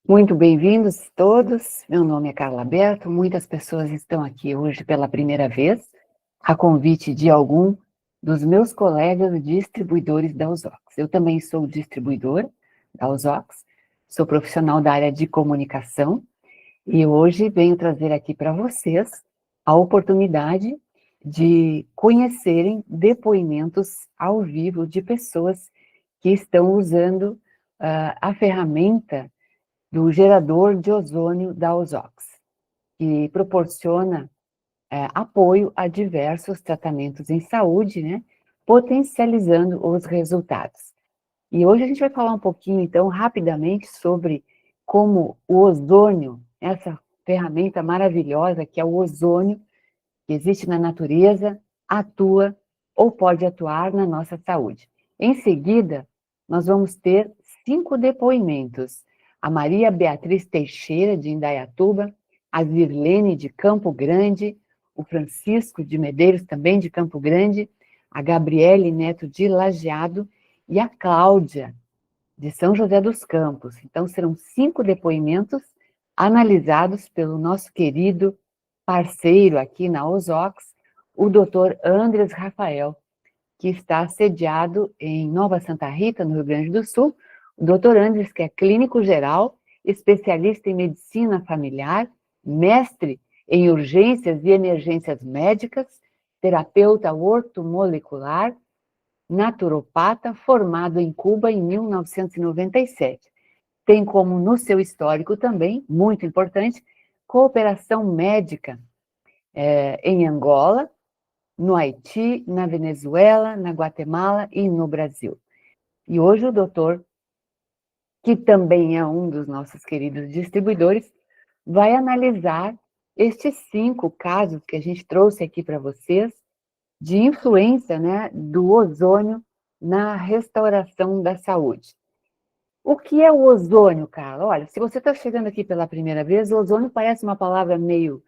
Muito bem-vindos todos. Meu nome é Carla Berto. Muitas pessoas estão aqui hoje pela primeira vez, a convite de algum dos meus colegas distribuidores da Usox. Eu também sou distribuidora da Usox, sou profissional da área de comunicação e hoje venho trazer aqui para vocês a oportunidade de conhecerem depoimentos ao vivo de pessoas que estão usando a ferramenta do gerador de ozônio da Usox, que proporciona apoio a diversos tratamentos em saúde, né, potencializando os resultados. E hoje a gente vai falar um pouquinho, então, rapidamente sobre como o ozônio, essa ferramenta maravilhosa que é o ozônio, que existe na natureza, atua ou pode atuar na nossa saúde. Em seguida, nós vamos ter 5 depoimentos. A Maria Beatriz Teixeira, de Indaiatuba, a Zirlene, de Campo Grande, o Francisco de Medeiros, também de Campo Grande, a Gabriele Neto, de Lajeado, e a Cláudia, de São José dos Campos. Então, serão 5 depoimentos analisados pelo nosso querido parceiro aqui na Usox, o Dr. Andres Rafael, que está sediado em Nova Santa Rita, no Rio Grande do Sul. O Dr. Andres, que é clínico geral, especialista em medicina familiar, mestre em urgências e emergências médicas, terapeuta ortomolecular, naturopata, formado em Cuba em 1997. Tem como no seu histórico também, muito importante, cooperação médica em Angola, no Haiti, na Venezuela, na Guatemala e no Brasil. E hoje o doutor, que também é um dos nossos queridos distribuidores, vai analisar estes 5 casos que a gente trouxe aqui para vocês, de influência, né, do ozônio na restauração da saúde. O que é o ozônio, Carla? Olha, se você está chegando aqui pela primeira vez, o ozônio parece uma palavra meio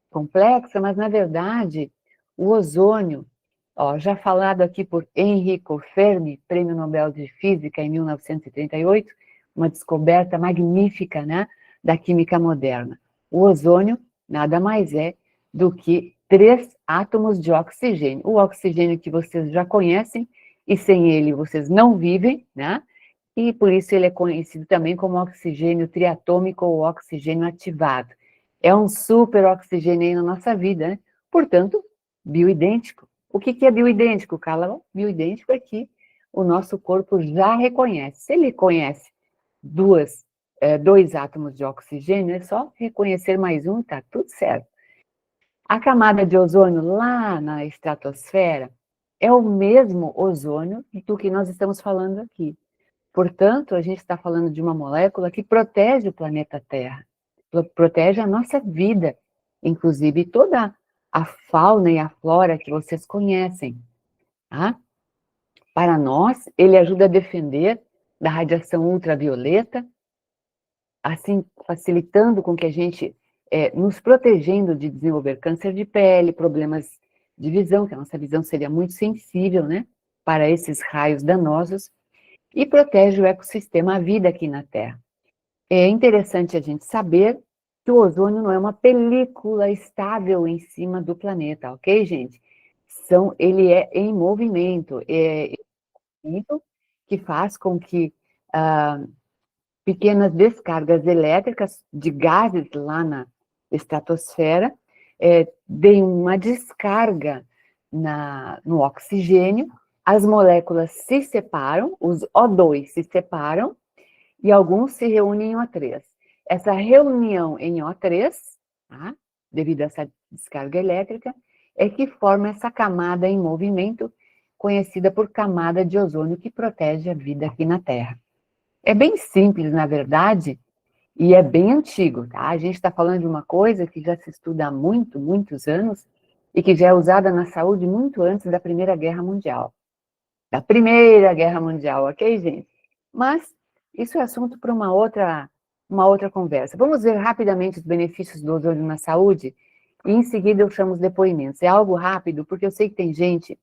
complexa, mas na verdade, o ozônio, já falado aqui por Enrico Fermi, Prêmio Nobel de Física em 1938, uma descoberta magnífica, né, da química moderna. O ozônio nada mais é do que 3 átomos de oxigênio. O oxigênio que vocês já conhecem, e sem ele vocês não vivem, né? E por isso ele é conhecido também como oxigênio triatômico ou oxigênio ativado. É um super oxigênio aí na nossa vida, né? Portanto, bioidêntico. O que é bioidêntico, Carla? Bioidêntico é que o nosso corpo já reconhece. Se ele conhece 2 átomos de oxigênio, é só reconhecer mais um, tá tudo certo. A camada de ozônio lá na estratosfera é o mesmo ozônio do que nós estamos falando aqui. Portanto, a gente está falando de uma molécula que protege o planeta Terra, protege a nossa vida, inclusive toda a fauna e a flora que vocês conhecem. Tá? Para nós, ele ajuda a defender da radiação ultravioleta, assim facilitando com que a gente, nos protegendo de desenvolver câncer de pele, problemas de visão, que a nossa visão seria muito sensível, né, para esses raios danosos, e protege o ecossistema, a vida aqui na Terra. É interessante a gente saber que o ozônio não é uma película estável em cima do planeta, ok, gente? Ele é em movimento, que faz com que pequenas descargas elétricas de gases lá na estratosfera deem uma descarga no oxigênio, as moléculas se separam, os O2 se separam, e alguns se reúnem em O3. Essa reunião em O3, tá, devido a essa descarga elétrica, é que forma essa camada em movimento, conhecida por camada de ozônio, que protege a vida aqui na Terra. É bem simples, na verdade, e é bem antigo, tá? A gente está falando de uma coisa que já se estuda há muitos anos, e que já é usada na saúde muito antes da Primeira Guerra Mundial. Da Primeira Guerra Mundial, ok, gente? Mas isso é assunto para uma outra conversa. Vamos ver rapidamente os benefícios do ozônio na saúde e em seguida eu chamo os depoimentos. É algo rápido, porque eu sei que tem gente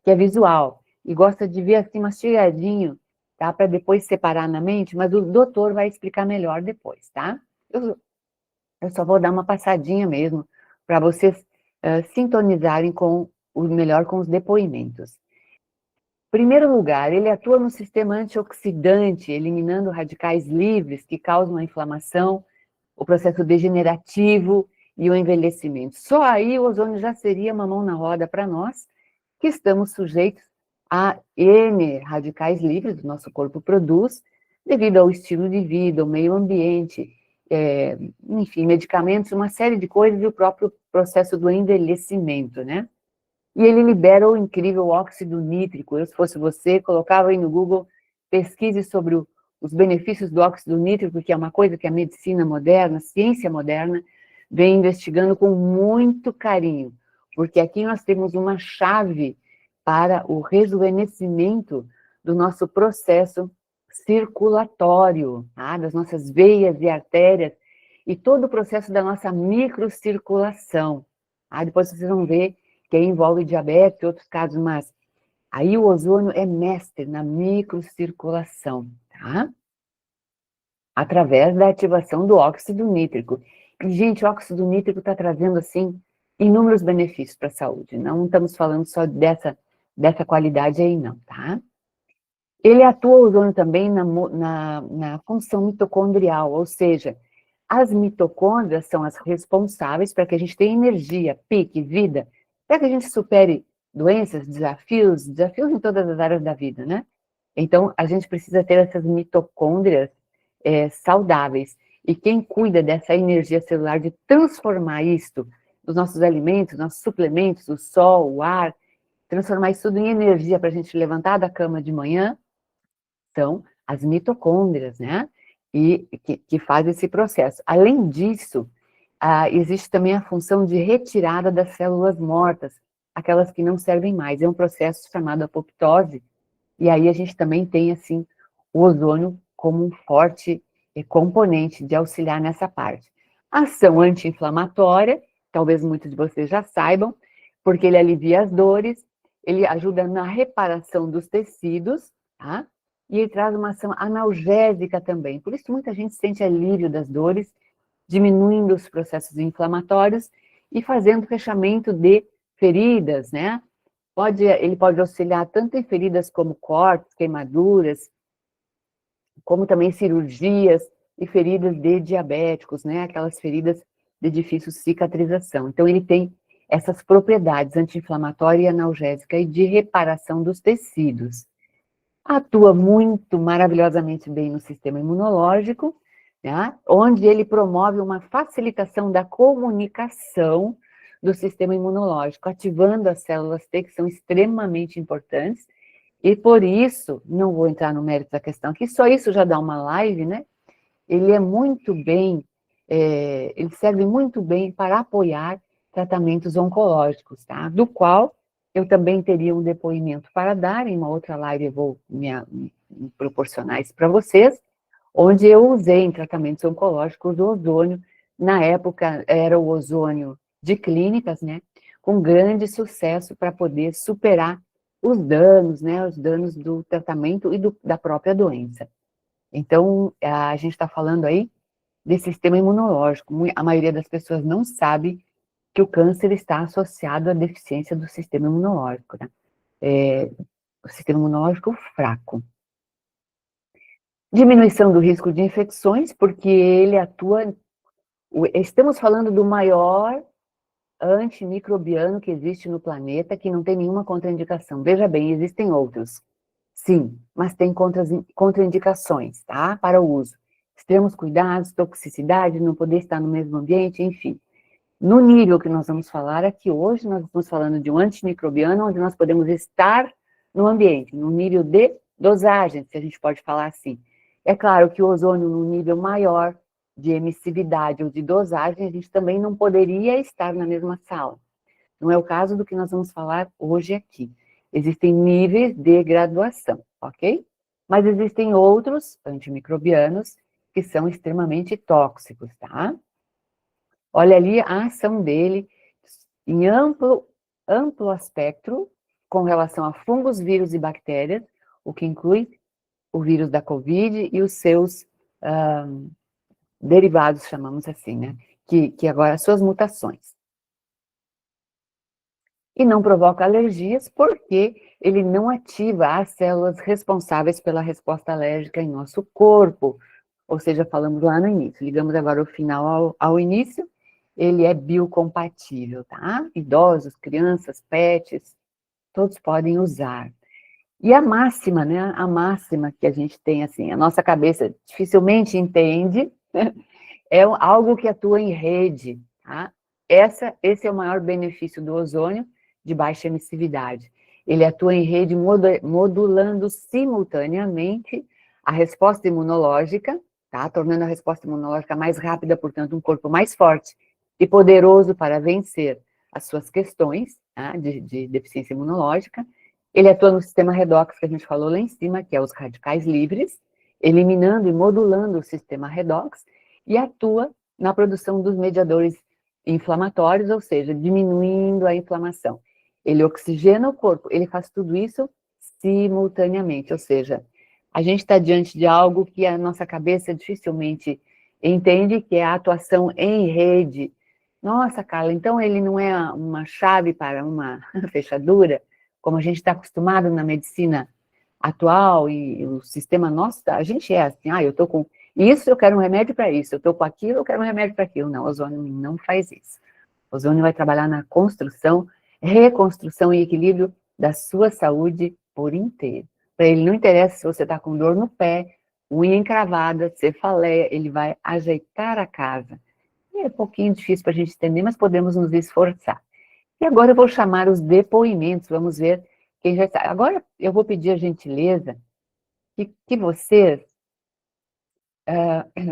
que é visual e gosta de ver assim mastigadinho tá? Para depois separar na mente, mas o doutor vai explicar melhor depois, tá? Eu só vou dar uma passadinha mesmo, para vocês sintonizarem melhor com os depoimentos. Primeiro lugar, ele atua no sistema antioxidante, eliminando radicais livres que causam a inflamação, o processo degenerativo e o envelhecimento. Só aí o ozônio já seria uma mão na roda para nós, que estamos sujeitos a N radicais livres, o nosso corpo produz, devido ao estilo de vida, ao meio ambiente, enfim, medicamentos, uma série de coisas e o próprio processo do envelhecimento, né? E ele libera o incrível óxido nítrico. Eu, se fosse você, colocava aí no Google, pesquise sobre os benefícios do óxido nítrico, que é uma coisa que a medicina moderna, a ciência moderna, vem investigando com muito carinho, porque aqui nós temos uma chave para o rejuvenescimento do nosso processo circulatório, tá? Das nossas veias e artérias, e todo o processo da nossa microcirculação. Tá? Depois vocês vão ver que envolve diabetes e outros casos, mas aí o ozônio é mestre na microcirculação, tá? Através da ativação do óxido nítrico. E, gente, o óxido nítrico está trazendo, assim, inúmeros benefícios para a saúde. Não estamos falando só dessa qualidade aí, não, tá? Ele atua, o ozônio, também na função mitocondrial, ou seja, as mitocôndrias são as responsáveis para que a gente tenha energia, pique, vida, para que a gente supere doenças, desafios em todas as áreas da vida, né? Então, a gente precisa ter essas mitocôndrias saudáveis. E quem cuida dessa energia celular, de transformar isto nos nossos alimentos, nossos suplementos, o sol, o ar, transformar isso tudo em energia para a gente levantar da cama de manhã, são as mitocôndrias, né? E que faz esse processo. Além disso, existe também a função de retirada das células mortas, aquelas que não servem mais. É um processo chamado apoptose, e aí a gente também tem, assim, o ozônio como um forte componente de auxiliar nessa parte. Ação anti-inflamatória, talvez muitos de vocês já saibam, porque ele alivia as dores, ele ajuda na reparação dos tecidos, tá? E ele traz uma ação analgésica também. Por isso muita gente sente alívio das dores, diminuindo os processos inflamatórios e fazendo fechamento de feridas, né? Ele pode auxiliar tanto em feridas como cortes, queimaduras, como também cirurgias e feridas de diabéticos, né? Aquelas feridas de difícil cicatrização. Então, ele tem essas propriedades anti-inflamatória e analgésica e de reparação dos tecidos. Atua muito maravilhosamente bem no sistema imunológico, né? Onde ele promove uma facilitação da comunicação do sistema imunológico, ativando as células T, que são extremamente importantes, e por isso, não vou entrar no mérito da questão aqui, só isso já dá uma live, né? Ele é muito bem, ele serve muito bem para apoiar tratamentos oncológicos, tá? Do qual eu também teria um depoimento para dar, em uma outra live eu vou me proporcionar isso para vocês, onde eu usei em tratamentos oncológicos o ozônio, na época era o ozônio de clínicas, né? Com grande sucesso para poder superar os danos, né? Os danos do tratamento e da própria doença. Então, a gente está falando aí desse sistema imunológico. A maioria das pessoas não sabe que o câncer está associado à deficiência do sistema imunológico, né? O sistema imunológico fraco. Diminuição do risco de infecções, porque ele atua... Estamos falando do maior antimicrobiano que existe no planeta, que não tem nenhuma contraindicação. Veja bem, existem outros. Sim, mas tem contraindicações, tá? Para o uso. Extremos cuidados, toxicidade, não poder estar no mesmo ambiente, enfim. No nível que nós vamos falar aqui hoje, nós estamos falando de um antimicrobiano, onde nós podemos estar no ambiente, no nível de dosagem, se a gente pode falar assim. É claro que o ozônio, no nível maior de emissividade ou de dosagem, a gente também não poderia estar na mesma sala. Não é o caso do que nós vamos falar hoje aqui. Existem níveis de graduação, ok? Mas existem outros antimicrobianos que são extremamente tóxicos, tá? Olha ali a ação dele em amplo espectro com relação a fungos, vírus e bactérias, o que inclui o vírus da Covid e os seus derivados, chamamos assim, né? Que agora, suas mutações. E não provoca alergias porque ele não ativa as células responsáveis pela resposta alérgica em nosso corpo. Ou seja, falamos lá no início, ligamos agora o final ao início, ele é biocompatível, tá? Idosos, crianças, pets, todos podem usar. E a máxima, né? A máxima que a gente tem, assim, a nossa cabeça dificilmente entende, é algo que atua em rede, tá? Esse é o maior benefício do ozônio de baixa emissividade. Ele atua em rede modulando simultaneamente a resposta imunológica, tá? Tornando a resposta imunológica mais rápida, portanto, um corpo mais forte e poderoso para vencer as suas questões, tá? de deficiência imunológica. Ele atua no sistema redox, que a gente falou lá em cima, que é os radicais livres, eliminando e modulando o sistema redox, e atua na produção dos mediadores inflamatórios, ou seja, diminuindo a inflamação. Ele oxigena o corpo, ele faz tudo isso simultaneamente, ou seja, a gente está diante de algo que a nossa cabeça dificilmente entende, que é a atuação em rede. Nossa, Carla, então ele não é uma chave para uma fechadura, como a gente está acostumado na medicina atual e o sistema nosso, a gente é assim, eu estou com isso, eu quero um remédio para isso, eu estou com aquilo, eu quero um remédio para aquilo. Não, o ozônio não faz isso. O ozônio vai trabalhar na construção, reconstrução e equilíbrio da sua saúde por inteiro. Para ele não interessa se você está com dor no pé, unha encravada, cefaleia, ele vai ajeitar a casa. E é um pouquinho difícil para a gente entender, mas podemos nos esforçar. E agora eu vou chamar os depoimentos, vamos ver quem já está. Agora eu vou pedir a gentileza que vocês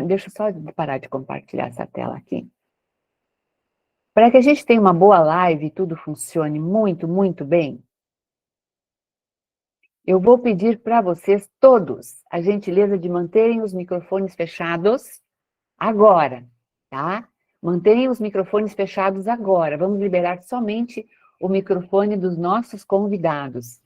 deixa eu só parar de compartilhar essa tela aqui. Para que a gente tenha uma boa live e tudo funcione muito, muito bem, eu vou pedir para vocês todos a gentileza de manterem os microfones fechados agora, tá? Mantenham os microfones fechados agora. Vamos liberar somente o microfone dos nossos convidados,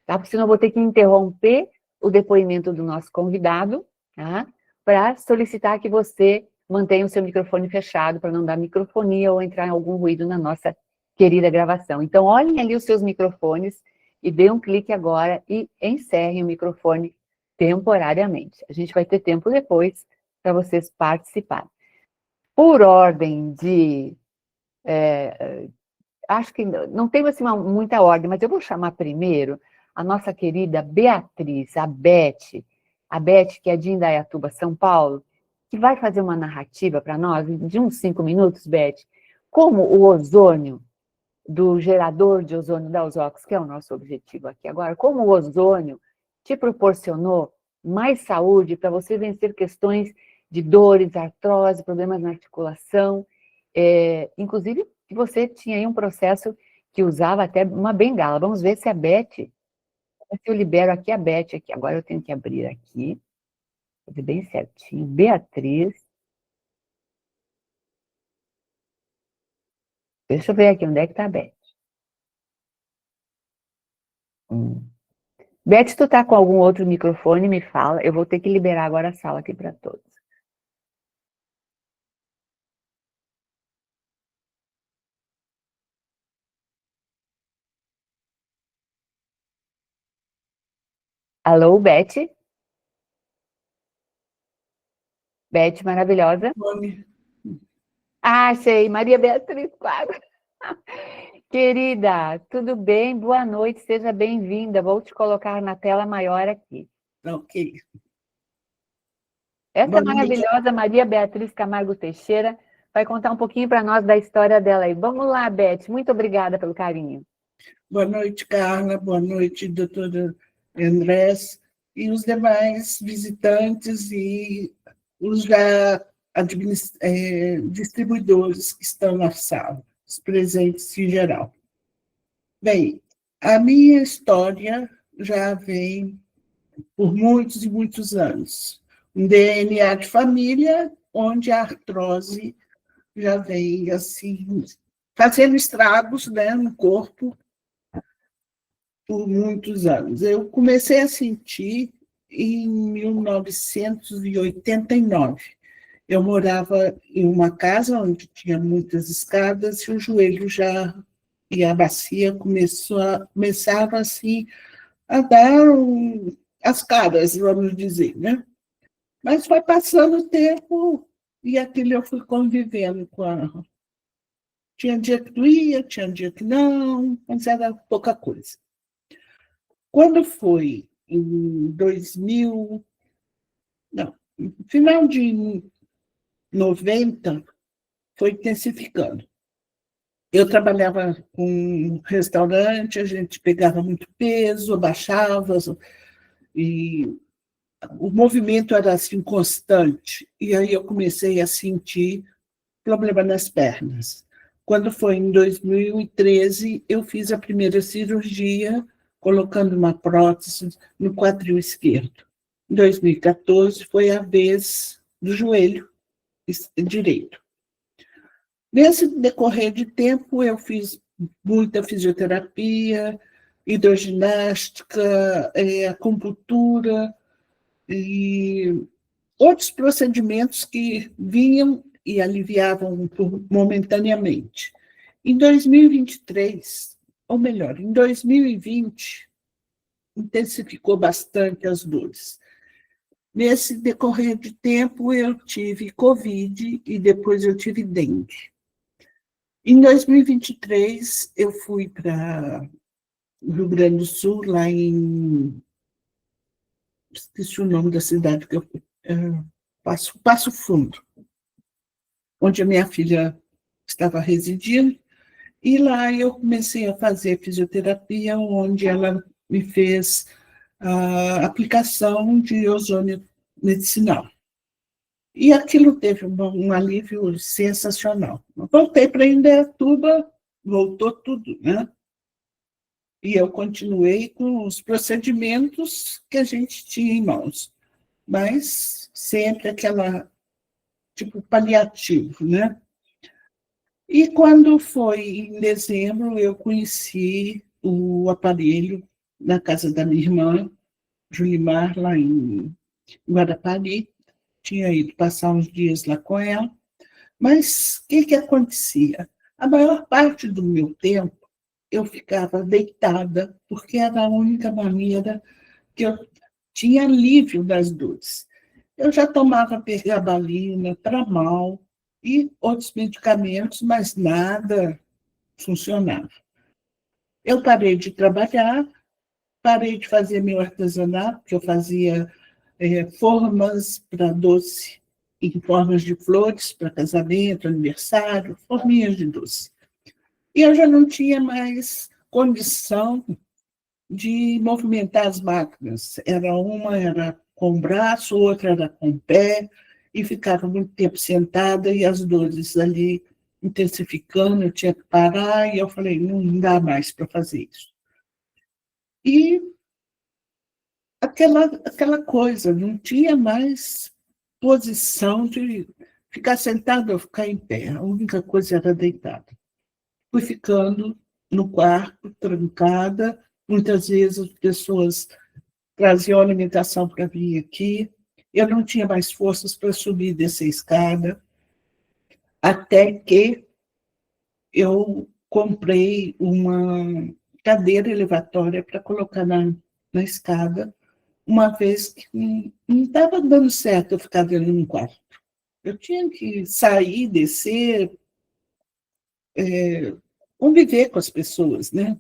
tá? Porque senão eu vou ter que interromper o depoimento do nosso convidado, tá? Para solicitar que você mantenha o seu microfone fechado, para não dar microfonia ou entrar em algum ruído na nossa querida gravação. Então, olhem ali os seus microfones e dê um clique agora e encerrem o microfone temporariamente. A gente vai ter tempo depois para vocês participarem. Por ordem de... acho que não tem assim, muita ordem, mas eu vou chamar primeiro a nossa querida Beatriz, a Beth, que é de Indaiatuba, São Paulo, que vai fazer uma narrativa para nós, de uns 5 minutos, Beth, como o ozônio, do gerador de ozônio da Ozox, que é o nosso objetivo aqui agora, como o ozônio te proporcionou mais saúde para você vencer questões de dores, artrose, problemas na articulação, inclusive você tinha aí um processo que usava até uma bengala. Vamos ver se a Beth, se eu libero aqui a Beth, aqui. Agora eu tenho que abrir aqui, fazer bem certinho. Beatriz. Deixa eu ver aqui onde é que está a Beth. Beth, tu tá com algum outro microfone? Me fala. Eu vou ter que liberar agora a sala aqui para todos. Alô, Beth? Beth, maravilhosa. Achei. Maria Beatriz, claro. Querida, tudo bem? Boa noite, seja bem-vinda. Vou te colocar na tela maior aqui. Ok. Essa maravilhosa Maria Beatriz Camargo Teixeira vai contar um pouquinho para nós da história dela aí. Vamos lá, Beth. Muito obrigada pelo carinho. Boa noite, Carla. Boa noite, doutora Andrés. E os demais visitantes e os já distribuidores que estão na sala, os presentes em geral. Bem, a minha história já vem por muitos e muitos anos. Um DNA de família, onde a artrose já vem assim, fazendo estragos, né, no corpo por muitos anos. Eu comecei a sentir em 1989. Eu morava em uma casa onde tinha muitas escadas e o joelho já e a bacia começava assim a dar as caras, vamos dizer, né? Mas foi passando o tempo e aquilo eu fui convivendo com a... Tinha dia que doía, tinha dia que não, mas era pouca coisa. Quando foi em 2000, não, no final de 90, foi intensificando. Eu trabalhava com um restaurante, a gente pegava muito peso, abaixava, e o movimento era assim constante. E aí eu comecei a sentir problema nas pernas. Quando foi em 2013, eu fiz a primeira cirurgia, colocando uma prótese no quadril esquerdo. Em 2014, foi a vez do joelho direito. Nesse decorrer de tempo, eu fiz muita fisioterapia, hidroginástica, acupuntura e outros procedimentos que vinham e aliviavam momentaneamente. Em 2023, ou melhor, em 2020, intensificou bastante as dores. Nesse decorrer de tempo, eu tive Covid e depois eu tive dengue. Em 2023, eu fui para o Rio Grande do Sul, lá em... Esqueci o nome da cidade que eu fui. Passo Fundo, onde a minha filha estava residindo, e lá eu comecei a fazer fisioterapia, onde ela me fez a aplicação de ozônio medicinal. E aquilo teve um alívio sensacional. Voltei para Indaiatuba, voltou tudo, né? E eu continuei com os procedimentos que a gente tinha em mãos, mas sempre aquela, tipo, paliativo, né? E quando foi em dezembro, eu conheci o aparelho na casa da minha irmã, Julimar, lá em Guarapari. Tinha ido passar uns dias lá com ela. Mas o que acontecia? A maior parte do meu tempo eu ficava deitada, porque era a única maneira que eu tinha alívio das dores. Eu já tomava pregabalina, Tramal e outros medicamentos, mas nada funcionava. Eu parei de trabalhar, parei de fazer meu artesanato, que eu fazia formas para doce, em formas de flores para casamento, aniversário, forminhas de doce. E eu já não tinha mais condição de movimentar as máquinas. Uma era com o braço, outra era com o pé, e ficava muito tempo sentada e as dores ali intensificando, eu tinha que parar, e eu falei, não dá mais para fazer isso. E aquela coisa, não tinha mais posição de ficar sentada ou ficar em pé, a única coisa era deitada. Fui ficando no quarto, trancada, muitas vezes as pessoas traziam alimentação para vir aqui, eu não tinha mais forças para subir e descer a escada, até que eu comprei uma cadeira elevatória para colocar na escada, uma vez que não estava dando certo eu ficar dentro de um quarto. Eu tinha que sair, descer, conviver com as pessoas, né?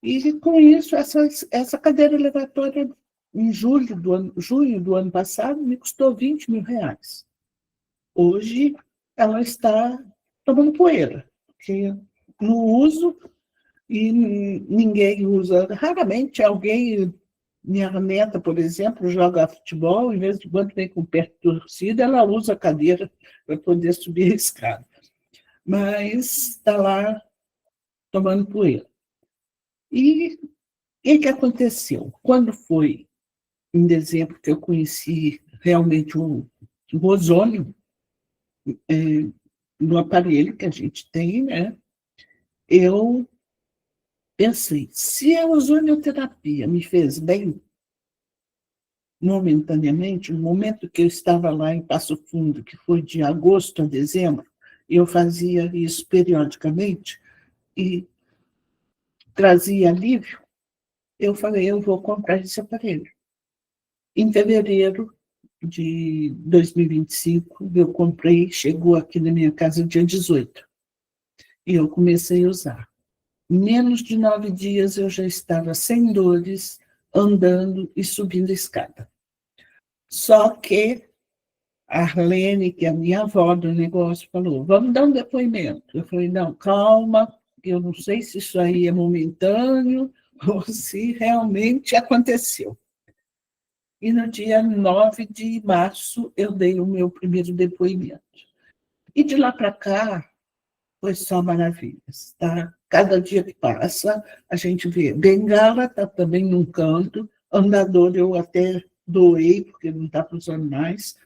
E com isso, essa cadeira elevatória, em junho do ano passado, me custou R$ 20.000. Hoje, ela está tomando poeira, porque não uso e ninguém usa. Raramente alguém, minha neta, por exemplo, joga futebol, em vez de quando vem com perto de torcida, ela usa a cadeira para poder subir a escada. Mas está lá tomando poeira. E o que aconteceu? Quando foi em dezembro que eu conheci realmente o ozônio no aparelho que a gente tem, né? Eu pensei, se a ozonioterapia me fez bem, momentaneamente, no momento que eu estava lá em Passo Fundo, que foi de agosto a dezembro, eu fazia isso periodicamente e trazia alívio, eu falei, eu vou comprar esse aparelho. Em fevereiro de 2025, eu comprei, chegou aqui na minha casa dia 18, e eu comecei a usar. Em menos de 9 dias, eu já estava sem dores, andando e subindo a escada. Só que a Arlene, que é a minha avó do negócio, falou, vamos dar um depoimento. Eu falei, não, calma, eu não sei se isso aí é momentâneo ou se realmente aconteceu. E no dia 9 de março, eu dei o meu primeiro depoimento. E de lá para cá, foi só maravilhas, tá? Cada dia que passa, a gente vê. Bengala está também num canto, andador eu até doei, porque não está usando mais.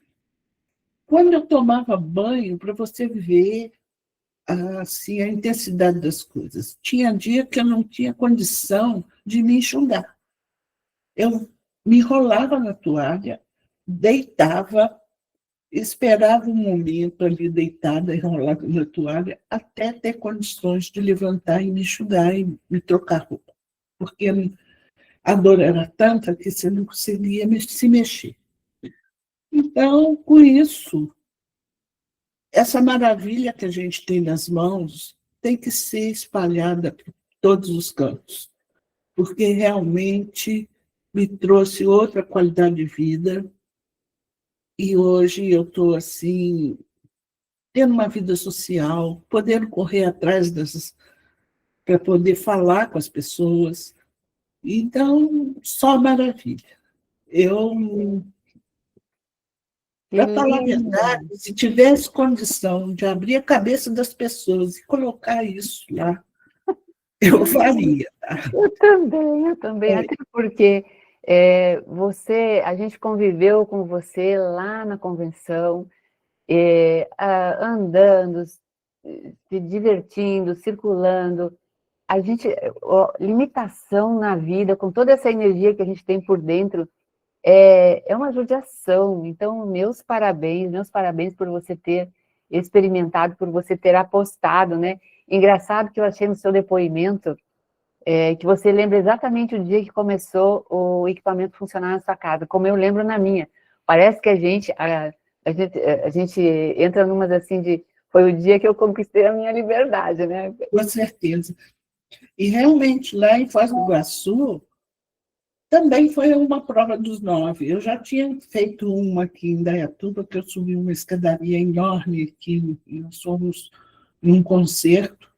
Quando eu tomava banho, para você ver assim, a intensidade das coisas, tinha dia que eu não tinha condição de me enxugar. Eu me enrolava na toalha, deitava, esperava um momento ali deitada, enrolada na toalha, até ter condições de levantar e me enxugar e me trocar roupa. Porque a dor era tanta que você não conseguia se mexer. Então, com isso, essa maravilha que a gente tem nas mãos tem que ser espalhada por todos os cantos, porque realmente me trouxe outra qualidade de vida e hoje eu estou assim, tendo uma vida social, podendo correr atrás dessas, para poder falar com as pessoas. Então, só maravilha. Eu, Que para falar a lindo! verdade, se tivesse condição de abrir a cabeça das pessoas e colocar isso lá, eu faria. Eu também, É, até porque a gente conviveu com você lá na convenção, andando, se divertindo, circulando. A gente, limitação na vida, com toda essa energia que a gente tem por dentro, é uma judiação. Então, meus parabéns por você ter experimentado, por você ter apostado, né? Engraçado que eu achei no seu depoimento que você lembra exatamente o dia que começou o equipamento funcionar na sua casa, como eu lembro na minha. Parece que a gente entra numas assim de, foi o dia que eu conquistei a minha liberdade, né? com certeza. E realmente, lá em Foz do Iguaçu, também foi uma prova dos 9. Eu já tinha feito uma aqui em Indaiatuba, que eu subi uma escadaria enorme, que nós fomos num concerto,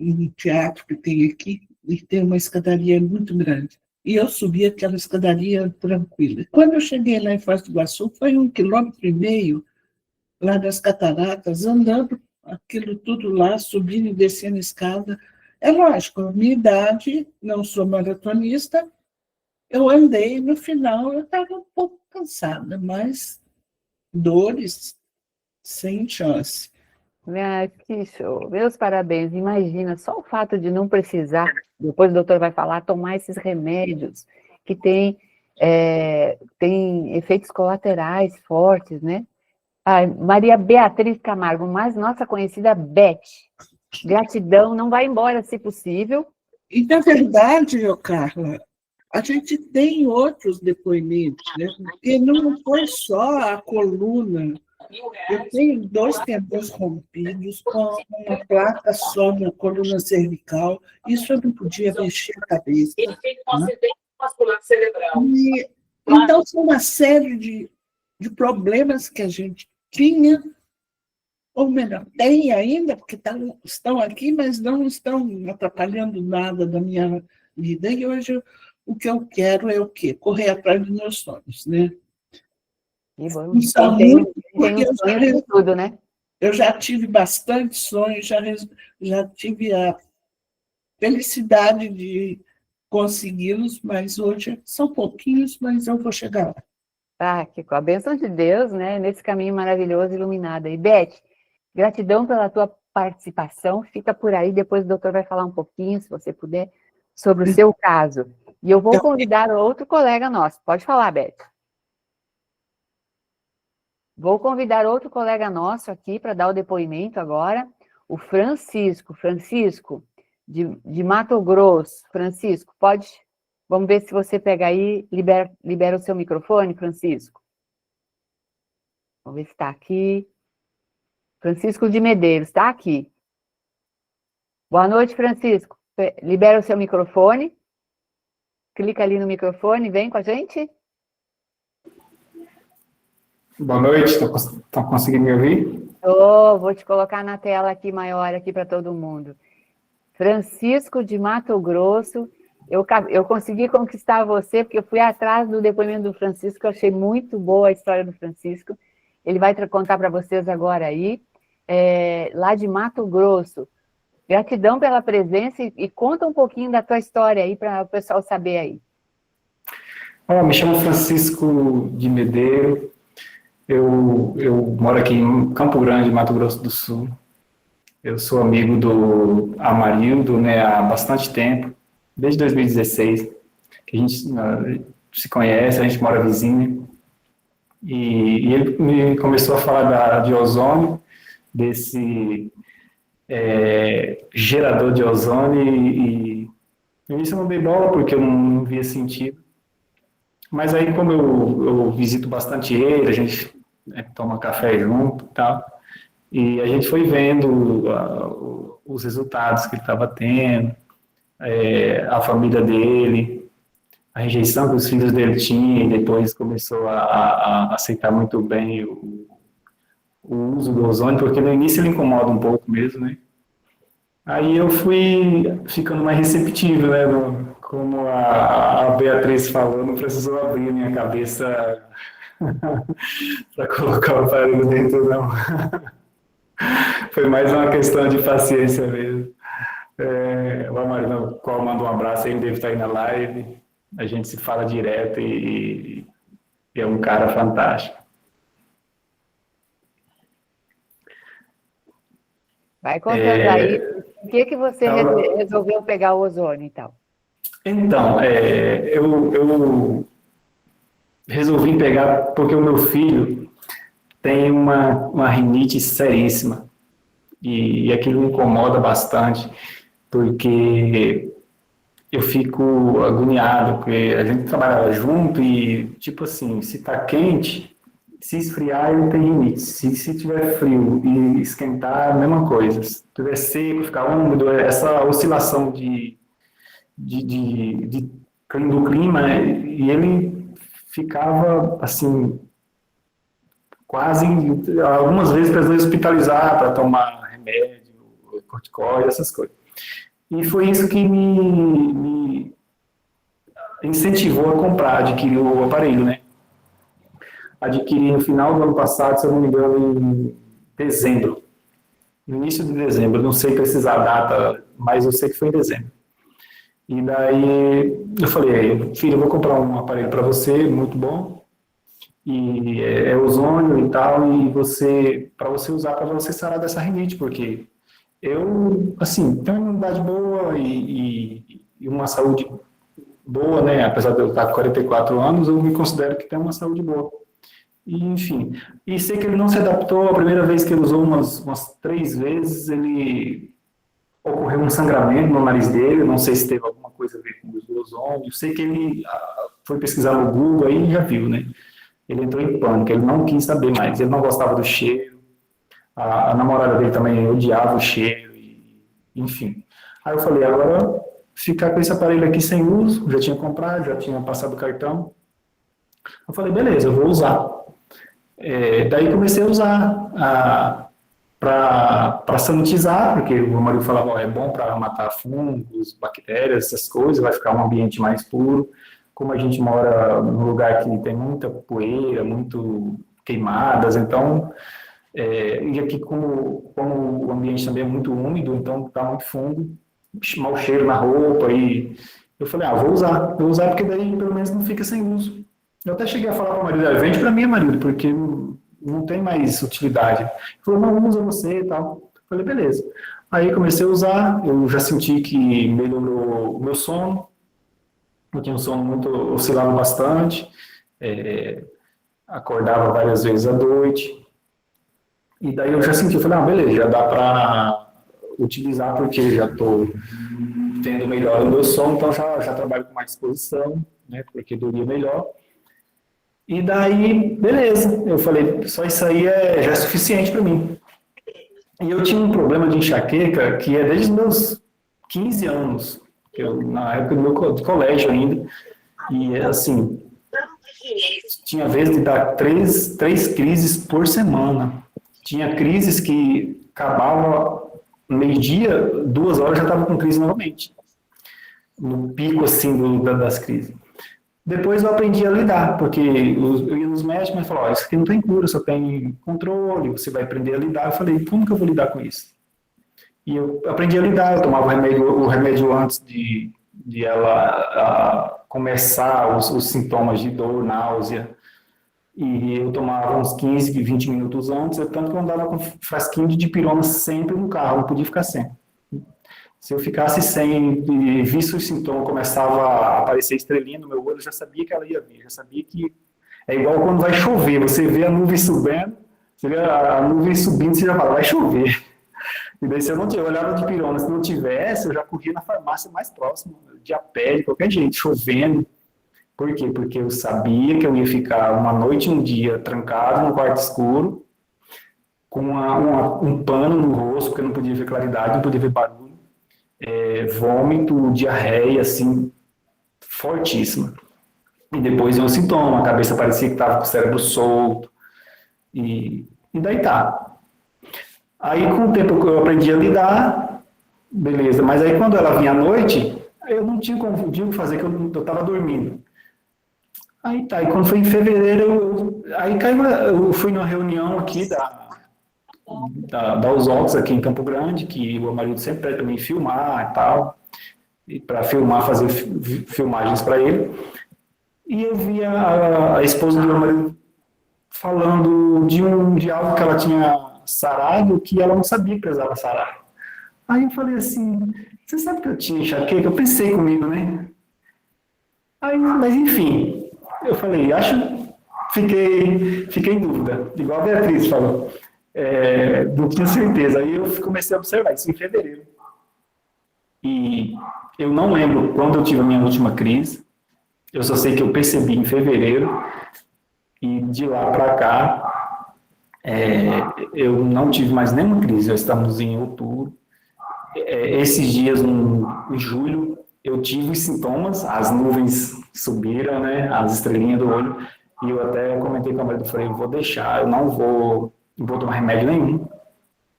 em um teatro que tem aqui, e tem uma escadaria muito grande. E eu subi aquela escadaria tranquila. Quando eu cheguei lá em Foz do Iguaçu, foi 1,5 km lá das cataratas, andando aquilo tudo lá, subindo e descendo a escada. É lógico, a minha idade, não sou maratonista, eu andei, no final eu estava um pouco cansada, mas dores sem chance. Ah, que show. Meus parabéns. Imagina, só o fato de não precisar, depois o doutor vai falar, tomar esses remédios que tem efeitos colaterais fortes, né? Ai, Maria Beatriz Camargo, mais nossa conhecida Beth. Gratidão, não vai embora, se possível. E, na verdade, Carla, a gente tem outros depoimentos, né? Porque não foi só a coluna. Eu tenho 2 tendões rompidos, com uma placa só na coluna cervical. Isso eu não podia mexer a cabeça. Ele fez um Né? acidente vascular cerebral. E, então, são uma série de problemas que a gente tinha, ou melhor, tem ainda, porque estão aqui, mas não estão atrapalhando nada da minha vida. E hoje o que eu quero é o quê? Correr atrás dos meus sonhos, né? E bom, Não são muito, tem porque um sonho de tudo, né? eu já tive bastante sonhos, já tive a felicidade de consegui-los, mas hoje são pouquinhos, mas eu vou chegar lá. Ah, que com a bênção de Deus, né? Nesse caminho maravilhoso, iluminado. E Beth, gratidão pela tua participação. Fica por aí, depois o doutor vai falar um pouquinho, se você puder, sobre o seu caso. E eu vou convidar outro colega nosso. Pode falar, Beto. Vou convidar outro colega nosso aqui para dar o depoimento agora, o Francisco. Francisco, de Mato Grosso. Francisco, pode... Vamos ver se você pega aí, libera o seu microfone, Francisco. Vamos ver se está aqui. Francisco de Medeiros, está aqui. Boa noite, Francisco. Libera o seu microfone. Clica ali no microfone, vem com a gente. Boa noite, estão conseguindo me ouvir? Vou te colocar na tela aqui maior aqui para todo mundo. Francisco de Mato Grosso, eu consegui conquistar você, porque eu fui atrás do depoimento do Francisco, eu achei muito boa a história do Francisco. Ele vai contar para vocês agora aí, lá de Mato Grosso. Gratidão pela presença e conta um pouquinho da tua história aí, para o pessoal saber aí. Me chamo Francisco de Medeiros. Eu moro aqui em Campo Grande, Mato Grosso do Sul. Eu sou amigo do Amarildo, né, há bastante tempo, desde 2016, que a gente se conhece, a gente mora vizinho. E ele me começou a falar de ozônio, desse gerador de ozônio, e no início eu não dei bola porque eu não via sentido. Mas aí, como eu visito bastante ele, a gente toma café junto e tal, e a gente foi vendo os resultados que ele estava tendo, a família dele, a rejeição que os filhos dele tinham, e depois começou a aceitar muito bem o uso do ozônio, porque no início ele incomoda um pouco mesmo, né? Aí eu fui ficando mais receptivo, né? Como a Beatriz falou, não precisou abrir a minha cabeça para colocar o aparelho dentro, não. Foi mais uma questão de paciência mesmo. O Amarino, qual manda um abraço, ele deve estar aí na live. A gente se fala direto e é um cara fantástico. Vai contando aí, por que você resolveu pegar o ozônio e tal? Então, eu resolvi pegar porque o meu filho tem uma rinite seríssima e aquilo me incomoda bastante, porque eu fico agoniado, porque a gente trabalhava junto e, tipo assim, se tá quente, se esfriar, ele tem rinite. Se tiver frio e esquentar, a mesma coisa. Se tiver seco, ficar úmido, essa oscilação do clima, né? E ele ficava, assim, quase, algumas vezes precisou hospitalizar para tomar remédio, corticóide, essas coisas. E foi isso que me incentivou a comprar, adquirir o aparelho, né? Adquiri no final do ano passado, se eu não me engano, em dezembro. No início de dezembro, não sei precisar a data, mas eu sei que foi em dezembro. E daí eu falei, filho, eu vou comprar um aparelho para você, muito bom, e é ozônio e tal, e para você usar, para você sarar dessa rinite, porque eu, assim, tenho uma imunidade boa e uma saúde boa, né? Apesar de eu estar com 44 anos, eu me considero que tenho uma saúde boa. E, enfim, e sei que ele não se adaptou. A primeira vez que ele usou umas 3 vezes, ele ocorreu um sangramento no nariz dele, não sei se teve alguma coisa a ver com o ozônio. Sei que ele foi pesquisar no Google aí e já viu, né? Ele entrou em pânico, ele não quis saber mais, ele não gostava do cheiro. A namorada dele também odiava o cheiro, enfim. Aí eu falei, agora ficar com esse aparelho aqui sem uso, já tinha comprado, já tinha passado o cartão. Eu falei, beleza, eu vou usar. Daí comecei a usar para sanitizar, porque o meu marido falava, é bom para matar fungos, bactérias, essas coisas, vai ficar um ambiente mais puro. Como a gente mora num lugar que tem muita poeira, muito queimadas, então... e aqui, como o ambiente também é muito úmido, então está muito fungo, mau cheiro na roupa, e eu falei, vou usar porque daí pelo menos não fica sem uso. Eu até cheguei a falar para o marido, vende para mim, marido, porque não tem mais utilidade. Ele falou, não, usa você e tal. Eu falei, beleza. Aí comecei a usar, eu já senti que melhorou o meu sono, Eu tinha um sono muito, oscilava bastante, acordava várias vezes à noite. E daí eu já senti, eu falei, beleza, já dá para utilizar, porque já estou tendo melhor o meu sono, então já trabalho com mais disposição, né, porque dormia melhor. E daí, beleza, eu falei, só isso aí já é suficiente para mim. E eu tinha um problema de enxaqueca que é desde os meus 15 anos, na época do meu de colégio ainda, e assim, tinha vez de dar três crises por semana. Tinha crises que acabava meio-dia, 2 horas já estava com crise novamente. No pico, assim, das crises. Depois eu aprendi a lidar, porque eu ia nos médicos e falavam, isso aqui não tem cura, só tem controle, você vai aprender a lidar. Eu falei, como que eu vou lidar com isso? E eu aprendi a lidar, eu tomava o remédio antes de ela começar os sintomas de dor, náusea, e eu tomava uns 15, 20 minutos antes, tanto que eu andava com frasquinho de dipirona sempre no carro, não podia ficar sem. Se eu ficasse sem e visse os sintomas, começava a aparecer estrelinha no meu olho, eu já sabia que ela ia vir, já sabia que é igual quando vai chover, você vê a nuvem subindo, você vê a nuvem subindo, você já fala, vai chover. E daí se eu não olhava de pirona, se não tivesse, eu já corria na farmácia mais próxima, de a pé, de qualquer jeito, chovendo. Por quê? Porque eu sabia que eu ia ficar uma noite e um dia trancado no quarto escuro, com um pano no rosto, porque eu não podia ver claridade, não podia ver barulho, vômito, diarreia, assim, fortíssima. E depois veio um sintoma, a cabeça parecia que estava com o cérebro solto, e daí tá. Aí, com o tempo eu aprendi a lidar, beleza, mas aí quando ela vinha à noite, eu não tinha como fazer, que eu estava dormindo. Aí tá, e quando foi em fevereiro, eu fui numa reunião aqui da Usox, aqui em Campo Grande, que o meu marido sempre pede para mim filmar e tal, e para filmar, fazer filmagens para ele. E eu vi a esposa do meu marido falando de algo que ela tinha sarado, que ela não sabia que precisava sarar. Aí eu falei assim, você sabe que eu tinha enxaqueca? Eu pensei comigo, né? Aí, mas enfim, eu falei, fiquei em dúvida, igual a Beatriz falou, não tinha certeza. Aí eu comecei a observar isso em fevereiro. E eu não lembro quando eu tive a minha última crise, eu só sei que eu percebi em fevereiro, e de lá para cá, eu não tive mais nenhuma crise, já estamos em outubro. Esses dias, em julho, eu tive os sintomas, as nuvens subiram, né, as estrelinhas do olho, e eu até comentei com a marido, falei, vou deixar, eu não vou tomar remédio nenhum,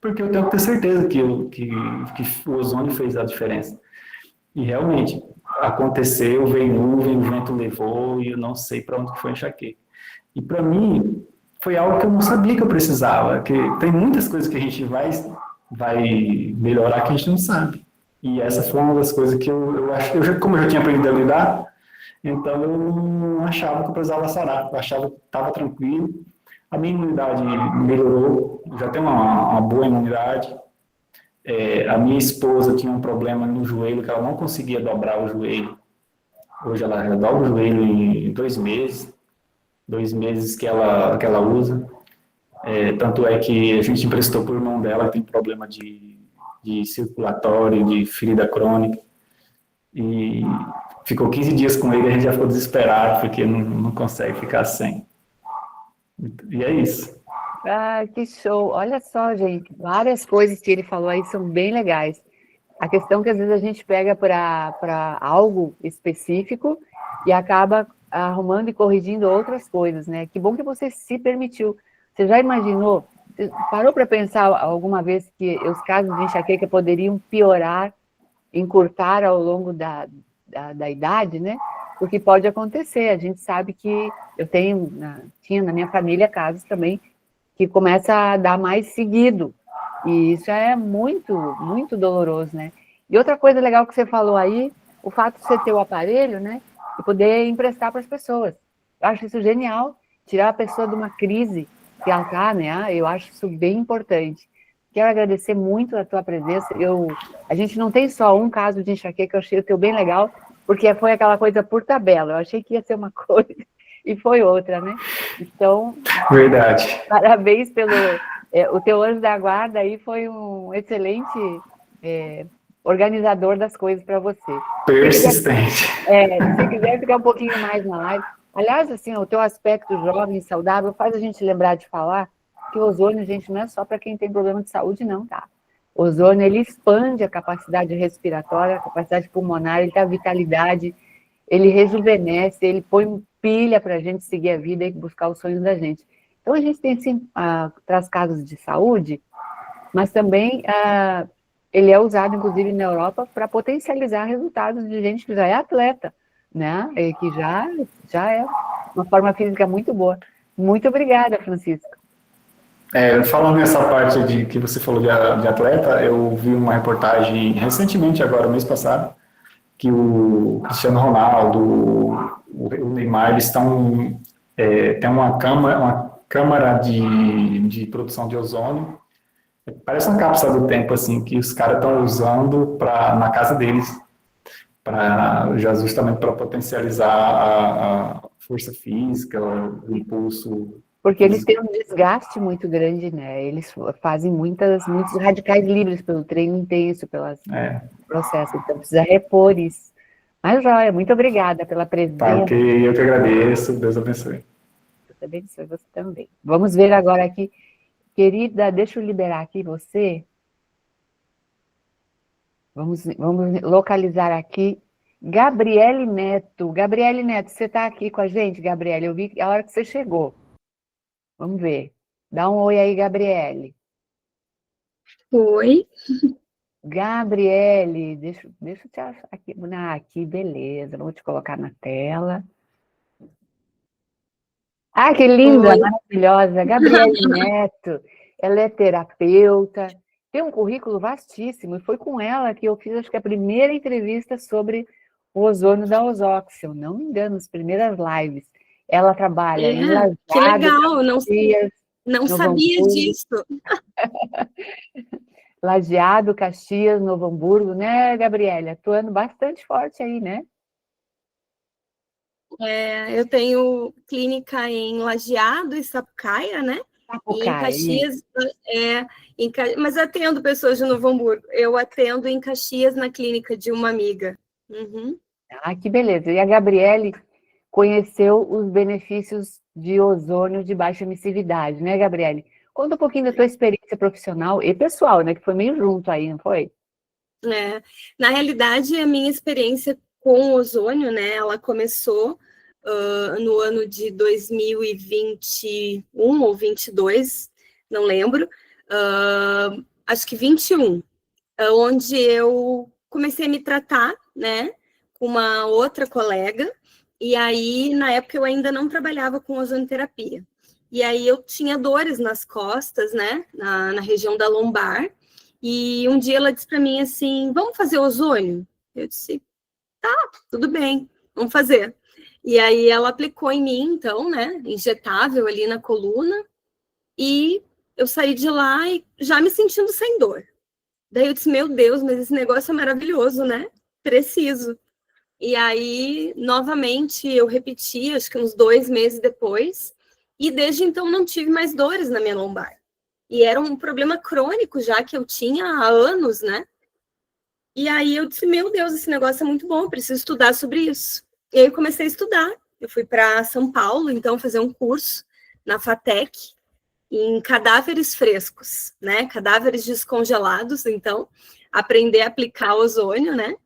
porque eu tenho que ter certeza que o ozônio fez a diferença. E realmente, aconteceu, veio nuvem, o vento levou, e eu não sei para onde foi enxaqueca. E para mim, foi algo que eu não sabia que eu precisava, que tem muitas coisas que a gente vai melhorar que a gente não sabe. E essa foi uma das coisas que eu acho, como eu já tinha aprendido a lidar, então eu não achava que eu precisava sarar, eu achava que estava tranquilo. A minha imunidade melhorou, já tenho uma boa imunidade. A minha esposa tinha um problema no joelho, que ela não conseguia dobrar o joelho. Hoje ela já dobra o joelho em 2 meses. 2 meses que ela usa. Tanto é que a gente emprestou por irmão dela, que tem problema de circulatório, de ferida crônica. E ficou 15 dias com ele, a gente já ficou desesperado, porque não consegue ficar sem. E é isso. Ah, que show! Olha só, gente, várias coisas que ele falou aí são bem legais. A questão que às vezes a gente pega para algo específico e acaba arrumando e corrigindo outras coisas, né? Que bom que você se permitiu. Você já imaginou? Você parou para pensar alguma vez que os casos de enxaqueca poderiam piorar, encurtar ao longo da idade, né? Porque pode acontecer. A gente sabe que eu tinha na minha família casos também que começa a dar mais seguido. E isso é muito, muito doloroso, né? E outra coisa legal que você falou aí, o fato de você ter o aparelho, né? E poder emprestar para as pessoas. Eu acho isso genial, tirar a pessoa de uma crise que ela está, né? Eu acho isso bem importante. Quero agradecer muito a tua presença. A gente não tem só um caso de enxaqueca, eu achei o teu bem legal, porque foi aquela coisa por tabela. Eu achei que ia ser uma coisa e foi outra, né? Então, Verdade. parabéns pelo... o teu anjo da guarda aí foi um excelente organizador das coisas para você. Persistente. Se quiser ficar um pouquinho mais na live... Aliás, assim, o teu aspecto jovem e saudável faz a gente lembrar de falar que o ozônio, gente, não é só para quem tem problema de saúde, não, tá? O ozônio, ele expande a capacidade respiratória, a capacidade pulmonar, ele dá vitalidade, ele rejuvenesce, ele põe pilha para a gente seguir a vida e buscar os sonhos da gente. Então, a gente tem, sim, traz casos de saúde, mas também ele é usado, inclusive, na Europa para potencializar resultados de gente que já é atleta, né? E que já é uma forma física muito boa. Muito obrigada, Francisco. Falando nessa parte de que você falou de atleta, eu vi uma reportagem recentemente, agora, mês passado, que o Cristiano Ronaldo, o Neymar, eles estão tem uma câmara de produção de ozônio, parece uma cápsula do tempo, assim, que os caras estão usando na casa deles, justamente para potencializar a força física, o impulso. Porque eles têm um desgaste muito grande, né? Eles fazem muitos radicais livres pelo treino intenso, pelos processos, então precisa repor isso. Mas, joia, muito obrigada pela presença. Tá, ok, eu que agradeço, Deus abençoe. Deus abençoe você também. Vamos ver agora aqui, querida, deixa eu liberar aqui você. Vamos localizar aqui Gabriele Neto. Gabriele Neto, você está aqui com a gente, Gabriele? Eu vi a hora que você chegou. Vamos ver. Dá um oi aí, Gabriele. Oi. Gabriele, deixa eu te achar aqui. Aqui, beleza. Vou te colocar na tela. Ah, que linda, maravilhosa. Gabriele Neto. Ela é terapeuta, tem um currículo vastíssimo, e foi com ela que eu fiz, acho que a primeira entrevista sobre o ozônio da Ozox, se eu não me engano, as primeiras lives. Ela trabalha em Lajeado, que legal, Caxias, não sabia disso. Lajeado, Caxias, Novo Hamburgo, né, Gabriele? Atuando bastante forte aí, né? Eu tenho clínica em Lajeado e Sapucaia, né? E em Caxias, mas atendo pessoas de Novo Hamburgo. Eu atendo em Caxias na clínica de uma amiga. Uhum. Ah, que beleza. E a Gabriele conheceu os benefícios de ozônio de baixa emissividade, né, Gabriele? Conta um pouquinho da tua experiência profissional e pessoal, né? Que foi meio junto aí, não foi? Na realidade, a minha experiência com ozônio, né? Ela começou no ano de 2021 ou 22, não lembro. Acho que 21, onde eu comecei a me tratar, né? Com uma outra colega. E aí, na época, eu ainda não trabalhava com ozonoterapia. E aí, eu tinha dores nas costas, né? Na região da lombar. E um dia ela disse para mim assim, vamos fazer ozônio? Eu disse, tá, tudo bem, vamos fazer. E aí, ela aplicou em mim, então, né? Injetável ali na coluna. E eu saí de lá e já me sentindo sem dor. Daí eu disse, meu Deus, mas esse negócio é maravilhoso, né? Preciso. E aí, novamente, eu repeti, acho que uns 2 meses depois, e desde então não tive mais dores na minha lombar. E era um problema crônico já que eu tinha há anos, né? E aí eu disse, meu Deus, esse negócio é muito bom, eu preciso estudar sobre isso. E aí eu comecei a estudar. Eu fui para São Paulo, então, fazer um curso na FATEC, em cadáveres frescos, né? Cadáveres descongelados, então, aprender a aplicar ozônio, né?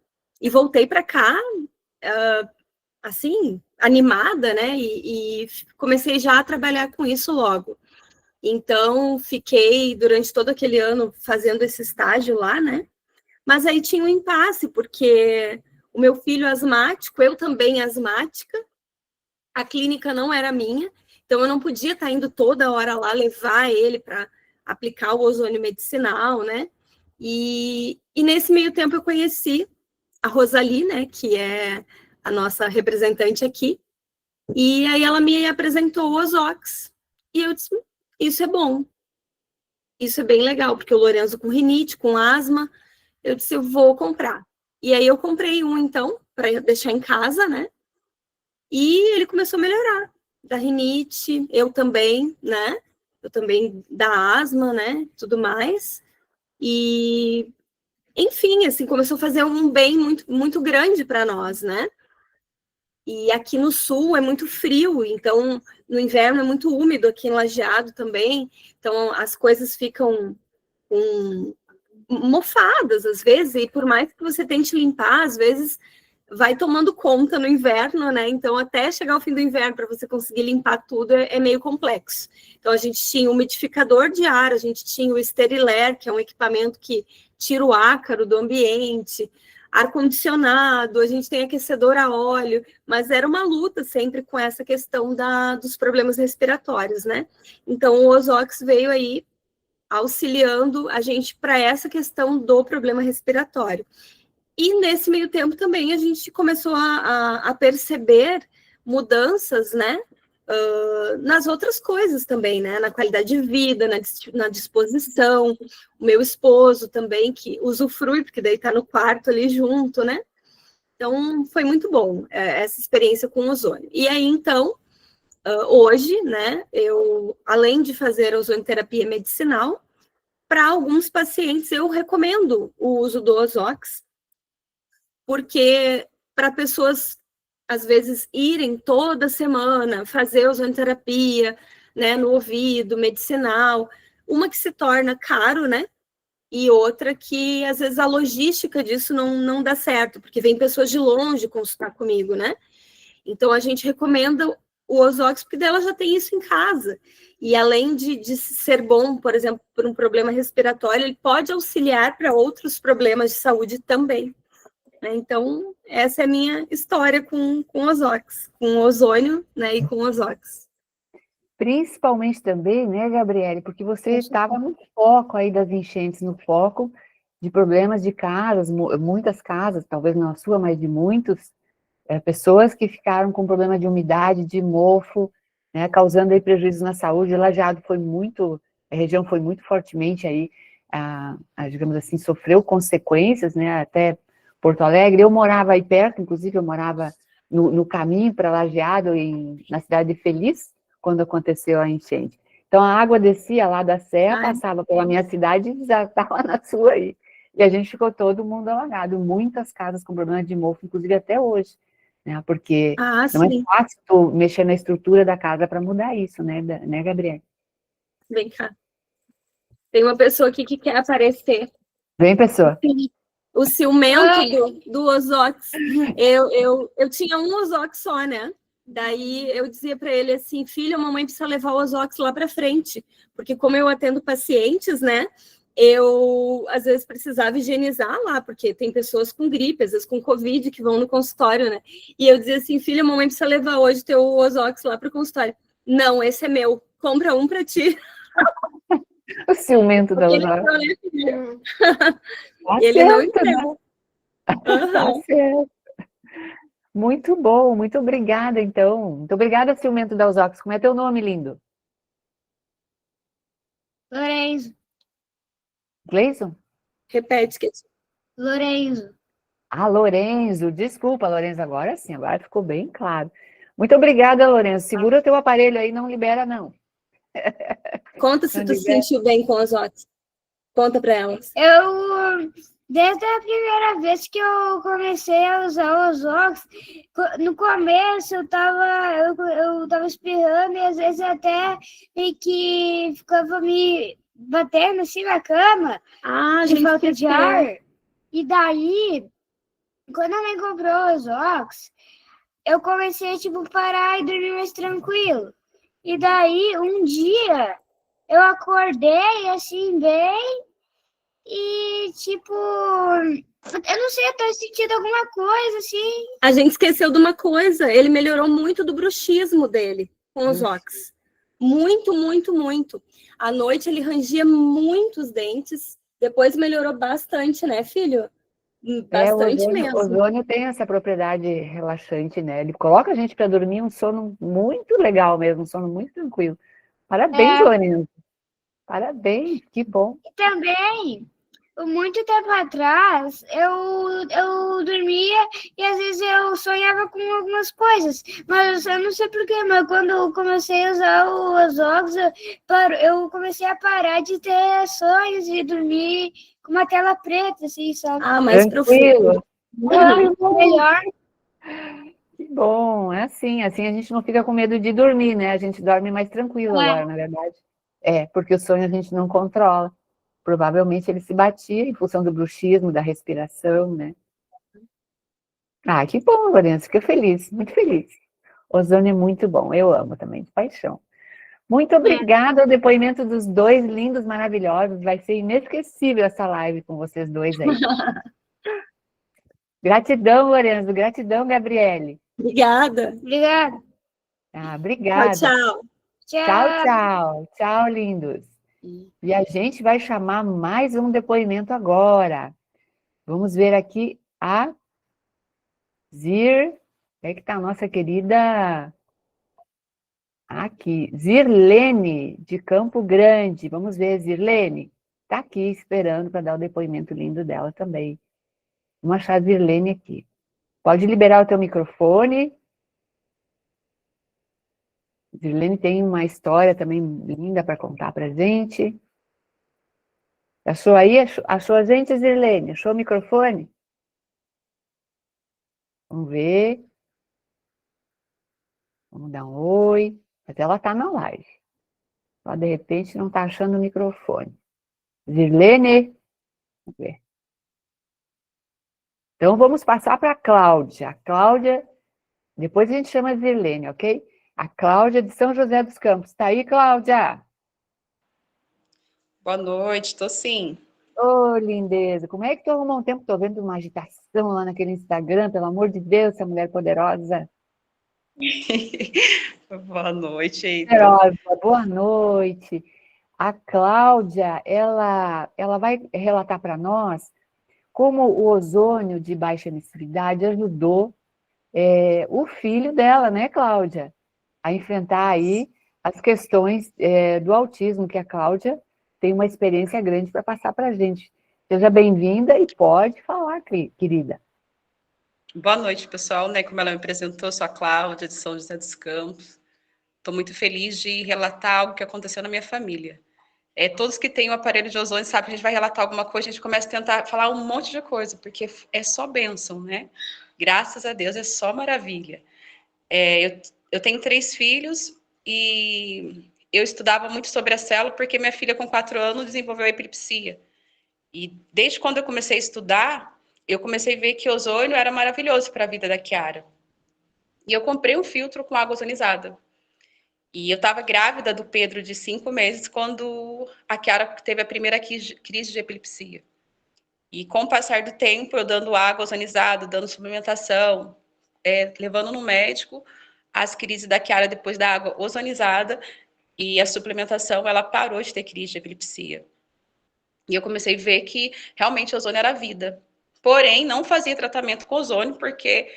E voltei para cá, assim, animada, né? E comecei já a trabalhar com isso logo. Então, fiquei durante todo aquele ano fazendo esse estágio lá, né? Mas aí tinha um impasse, porque o meu filho é asmático, eu também asmática, a clínica não era minha, então eu não podia estar indo toda hora lá levar ele para aplicar o ozônio medicinal, né? E nesse meio tempo eu conheci a Rosali, né, que é a nossa representante aqui, e aí ela me apresentou o Ozox, e eu disse, isso é bom, isso é bem legal, porque o Lorenzo com rinite, com asma, eu disse, eu vou comprar. E aí eu comprei um, então, para deixar em casa, né? E ele começou a melhorar da rinite, eu também, né? Eu também da asma, né? Tudo mais. E, enfim, assim, começou a fazer um bem muito, muito grande para nós, né? E aqui no sul é muito frio, então no inverno é muito úmido aqui em Lajeado também, então as coisas ficam mofadas às vezes, e por mais que você tente limpar, às vezes vai tomando conta no inverno, né? Então até chegar ao fim do inverno para você conseguir limpar tudo é meio complexo. Então a gente tinha um umidificador de ar, a gente tinha o Steriler, que é um equipamento que tira o ácaro do ambiente, ar-condicionado, a gente tem aquecedor a óleo, mas era uma luta sempre com essa questão dos problemas respiratórios, né? Então, o Ozox veio aí auxiliando a gente para essa questão do problema respiratório. E nesse meio tempo também a gente começou a perceber mudanças, né? Nas outras coisas também, né? Na qualidade de vida, na disposição. O meu esposo também, que usufrui, porque daí tá no quarto ali junto, né? Então, foi muito bom essa experiência com o ozônio. E aí, então, hoje, né? Eu, além de fazer a ozonioterapia medicinal, para alguns pacientes eu recomendo o uso do Ozox, porque para pessoas às vezes irem toda semana fazer ozonioterapia, né, no ouvido, medicinal, uma que se torna caro, né, e outra que às vezes a logística disso não dá certo, porque vem pessoas de longe consultar comigo, né, então a gente recomenda o Ozox, porque dela já tem isso em casa, e além de ser bom, por exemplo, por um problema respiratório, ele pode auxiliar para outros problemas de saúde também. Então, essa é a minha história com Ozox, com ozônio, né, e com Ozox. Principalmente também, né, Gabriele, porque você estava no foco aí das enchentes, no foco de problemas de casas, muitas casas, talvez não a sua, mas de muitos, pessoas que ficaram com problema de umidade, de mofo, né, causando aí prejuízos na saúde. Lajeado foi muito, a região foi muito fortemente aí, digamos assim, sofreu consequências, né, até Porto Alegre. Eu morava aí perto, inclusive eu morava no caminho para Lajeado, na cidade de Feliz, quando aconteceu a enchente. Então a água descia lá da serra, passava pela minha cidade e já estava na sua aí. E a gente ficou todo mundo alagado, muitas casas com problema de mofo, inclusive até hoje, né? Porque não é fácil tu mexer na estrutura da casa para mudar isso, né, Gabriele? Vem cá. Tem uma pessoa aqui que quer aparecer. Vem, pessoa. O ciumento do Ozox. Eu tinha um Ozox só, né? Daí eu dizia para ele assim, filho, a mamãe precisa levar o Ozox lá para frente, porque como eu atendo pacientes, né? Eu, às vezes, precisava higienizar lá, porque tem pessoas com gripe, às vezes com Covid, que vão no consultório, né? E eu dizia assim, filha, a mamãe precisa levar hoje teu Ozox lá para o consultório. Não, esse é meu, compra um para ti. O ciumento da Ozox. Ele não entendeu. Tá certo. Muito bom, muito obrigada, então. Muito obrigada, ciumento da Ozox. Como é teu nome, lindo? Lorenzo. Gleison? Repete, que Lorenzo. Lorenzo. Desculpa, Lorenzo, agora sim, agora ficou bem claro. Muito obrigada, Lorenzo. Segura o teu aparelho aí, não libera, não. Conta se tu se sentiu bem com os Ozox. Conta para elas. Desde a primeira vez que eu comecei a usar os Ozox, no começo eu tava espirrando e às vezes até meio que ficava me batendo assim na cama, de falta de ar. E daí, quando a mãe comprou os Ozox, eu comecei tipo parar e dormir mais tranquilo. E daí, um dia, eu acordei assim bem. E, tipo, eu não sei, eu tô sentindo alguma coisa, assim. A gente esqueceu de uma coisa, ele melhorou muito do bruxismo dele com os Ozox. Muito, muito, muito. À noite ele rangia muito os dentes, depois melhorou bastante, né, filho? Bastante mesmo. O ozônio tem essa propriedade relaxante, né? Ele coloca a gente para dormir um sono muito legal mesmo, um sono muito tranquilo. Parabéns, Lorenzo. Parabéns, que bom. E também, muito tempo atrás, eu dormia e às vezes eu sonhava com algumas coisas, mas eu não sei porquê, mas quando eu comecei a usar os óculos, eu comecei a parar de ter sonhos e dormir com uma tela preta, assim, sabe? Ah, mais profundo. Tranquilo. Melhor. Que bom, é assim a gente não fica com medo de dormir, né? A gente dorme mais tranquilo É. agora, na verdade. É, porque o sonho a gente não controla. Provavelmente ele se batia em função do bruxismo, da respiração, né? Ah, que bom, Lourenço, fiquei feliz, muito feliz. Ozônio é muito bom, eu amo também, de paixão. Muito obrigada ao depoimento dos dois lindos, maravilhosos. Vai ser inesquecível essa live com vocês dois aí. Gratidão, Lourenço, gratidão, Gabriele. Obrigada. Obrigada. Ah, Tchau, obrigada. tchau. Tchau, tchau. Tchau, lindos. E a gente vai chamar mais um depoimento agora. Vamos ver aqui a Zir. É que está a nossa querida. Aqui, Zirlene, de Campo Grande. Vamos ver, Zirlene. Está aqui esperando para dar o depoimento lindo dela também. Vamos achar a Zirlene aqui. Pode liberar o teu microfone. Zirlene tem uma história também linda para contar para a gente. Achou aí? Achou a gente, Zirlene? Achou o microfone? Vamos ver. Vamos dar um oi. Mas ela está na live. Só de repente não está achando o microfone. Zirlene? Vamos ver. Então vamos passar para a Cláudia. A Cláudia, depois a gente chama a Zirlene, ok? A Cláudia de São José dos Campos. Está aí, Cláudia? Boa noite, estou sim. Ô, lindeza, como é que tu arrumou um tempo? Estou vendo uma agitação lá naquele Instagram, pelo amor de Deus, essa mulher poderosa. Boa noite, Eita. Poderosa, boa noite. A Cláudia, ela vai relatar para nós como o ozônio de baixa emissividade ajudou o filho dela, né, Cláudia, a enfrentar aí as questões do autismo, que a Cláudia tem uma experiência grande para passar para a gente. Seja bem-vinda e pode falar, querida. Boa noite, pessoal. Né, como ela me apresentou, sou a Cláudia, de São José dos Campos. Estou muito feliz de relatar algo que aconteceu na minha família. Todos que têm o aparelho de ozônio sabem que a gente vai relatar alguma coisa, a gente começa a tentar falar um monte de coisa, porque é só bênção, né? Graças a Deus, é só maravilha. Eu tenho 3 filhos e eu estudava muito sobre a célula porque minha filha, com 4 anos, desenvolveu epilepsia. E desde quando eu comecei a estudar, eu comecei a ver que o ozônio era maravilhoso para a vida da Kiara. E eu comprei um filtro com água ozonizada. E eu estava grávida do Pedro de 5 meses quando a Kiara teve a primeira crise de epilepsia. E com o passar do tempo, eu dando água ozonizada, dando suplementação, levando no médico, as crises da Kiara depois da água ozonizada e a suplementação, ela parou de ter crise de epilepsia. E eu comecei a ver que realmente o ozônio era a vida. Porém, não fazia tratamento com ozônio porque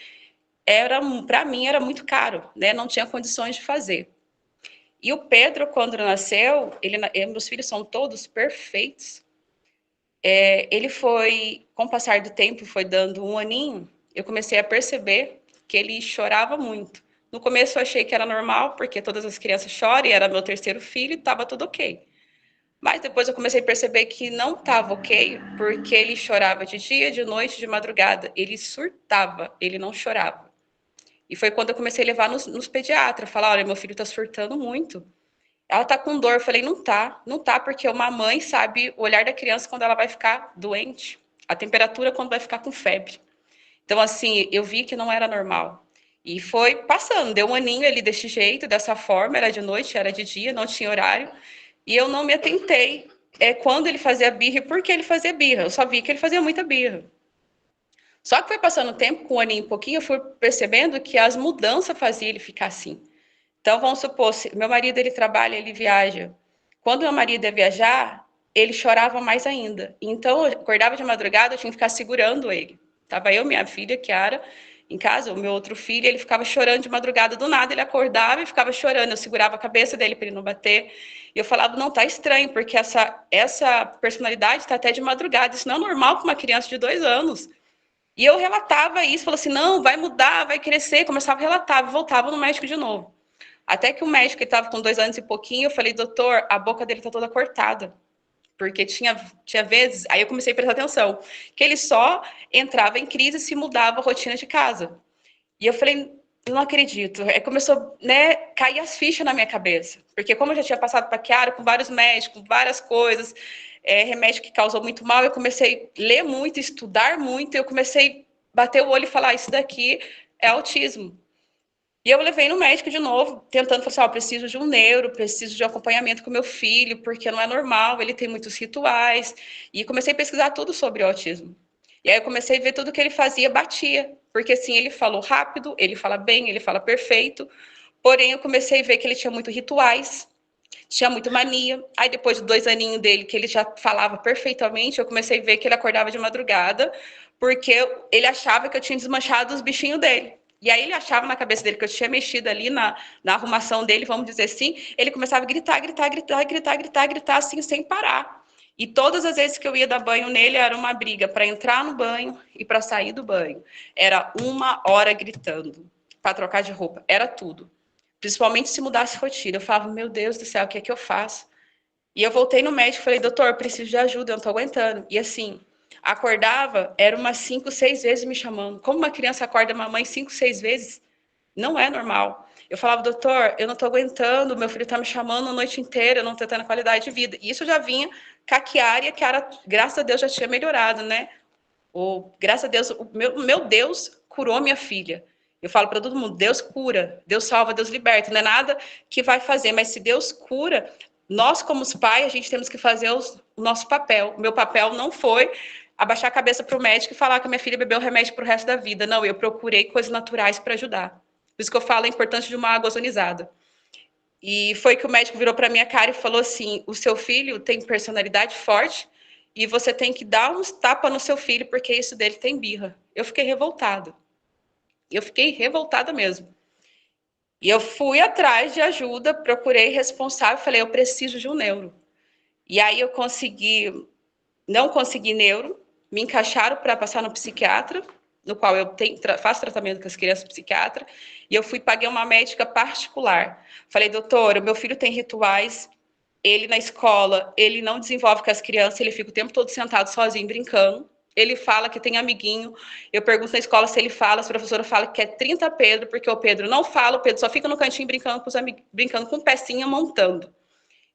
para mim era muito caro, né? Não tinha condições de fazer. E o Pedro, quando nasceu, meus filhos são todos perfeitos. Ele foi, com o passar do tempo, foi dando 1 aninho, eu comecei a perceber que ele chorava muito. No começo eu achei que era normal, porque todas as crianças choram, e era meu 3º filho, e estava tudo ok. Mas depois eu comecei a perceber que não estava ok, porque ele chorava de dia, de noite, de madrugada. Ele surtava, ele não chorava. E foi quando eu comecei a levar nos pediatras, falar, olha, meu filho está surtando muito. Ela está com dor. Eu falei, não tá, porque uma mãe sabe o olhar da criança quando ela vai ficar doente, a temperatura quando vai ficar com febre. Então, assim, eu vi que não era normal. E foi passando, deu 1 aninho ali desse jeito, dessa forma, era de noite, era de dia, não tinha horário. E eu não me atentei quando ele fazia birra e por que ele fazia birra. Eu só vi que ele fazia muita birra. Só que foi passando o tempo, com 1 aninho e pouquinho, eu fui percebendo que as mudanças faziam ele ficar assim. Então, vamos supor, se meu marido, ele trabalha, ele viaja. Quando meu marido ia viajar, ele chorava mais ainda. Então, eu acordava de madrugada, eu tinha que ficar segurando ele. Tava eu, minha filha, Kiara, em casa, o meu outro filho, ele ficava chorando de madrugada, do nada ele acordava e ficava chorando, eu segurava a cabeça dele para ele não bater, e eu falava, não, tá estranho, porque essa personalidade está até de madrugada, isso não é normal para uma criança de 2 anos. E eu relatava isso, falava assim, não, vai mudar, vai crescer, começava a relatar, voltava no médico de novo. Até que o médico, que estava com 2 anos e pouquinho, eu falei, doutor, a boca dele está toda cortada. Porque tinha vezes, aí eu comecei a prestar atenção, que ele só entrava em crise se mudava a rotina de casa. E eu falei, não acredito. Aí começou, né, cair as fichas na minha cabeça. Porque como eu já tinha passado para Chiara com vários médicos, várias coisas, remédio que causou muito mal, eu comecei a ler muito, estudar muito, eu comecei a bater o olho e falar, isso daqui é autismo. E eu levei no médico de novo, tentando falar assim, eu preciso de um neuro, preciso de um acompanhamento com meu filho, porque não é normal, ele tem muitos rituais. E comecei a pesquisar tudo sobre o autismo. E aí eu comecei a ver tudo que ele fazia, batia. Porque assim, ele falou rápido, ele fala bem, ele fala perfeito. Porém, eu comecei a ver que ele tinha muitos rituais, tinha muito mania. Aí depois de 2 aninhos dele, que ele já falava perfeitamente, eu comecei a ver que ele acordava de madrugada, porque ele achava que eu tinha desmanchado os bichinhos dele. E aí ele achava na cabeça dele que eu tinha mexido ali na arrumação dele, vamos dizer assim, ele começava a gritar, assim, sem parar. E todas as vezes que eu ia dar banho nele, era uma briga para entrar no banho e para sair do banho. Era 1 hora gritando, para trocar de roupa, era tudo. Principalmente se mudasse rotina. Eu falava, meu Deus do céu, o que é que eu faço? E eu voltei no médico e falei, doutor, preciso de ajuda, eu não estou aguentando. E assim, acordava, era umas 5, 6 vezes me chamando. Como uma criança acorda a mamãe 5, 6 vezes? Não é normal. Eu falava, doutor, eu não estou aguentando, meu filho está me chamando a noite inteira, eu não estou tendo qualidade de vida. E isso já vinha com a Chiara, que era, graças a Deus já tinha melhorado, né? Graças a Deus, o meu Deus curou minha filha. Eu falo para todo mundo, Deus cura, Deus salva, Deus liberta. Não é nada que vai fazer, mas se Deus cura, nós como os pais, a gente temos que fazer o nosso papel. O meu papel não foi abaixar a cabeça para o médico e falar que a minha filha bebeu remédio para o resto da vida. Não, eu procurei coisas naturais para ajudar. Por isso que eu falo a importância de uma água ozonizada. E foi que o médico virou para minha cara e falou assim, o seu filho tem personalidade forte e você tem que dar uns tapas no seu filho, porque isso dele tem birra. Eu fiquei revoltada. Eu fiquei revoltada mesmo. E eu fui atrás de ajuda, procurei responsável, falei, eu preciso de um neuro. E aí eu não consegui neuro, me encaixaram para passar no psiquiatra, no qual eu faço tratamento com as crianças psiquiatra, e eu paguei uma médica particular. Falei, doutora, o meu filho tem rituais, ele na escola, ele não desenvolve com as crianças, ele fica o tempo todo sentado sozinho, brincando. Ele fala que tem amiguinho. Eu pergunto na escola se ele fala, a professora fala que é 30 Pedro, porque o Pedro não fala, o Pedro só fica no cantinho brincando com os amigos, brincando com pecinha, montando.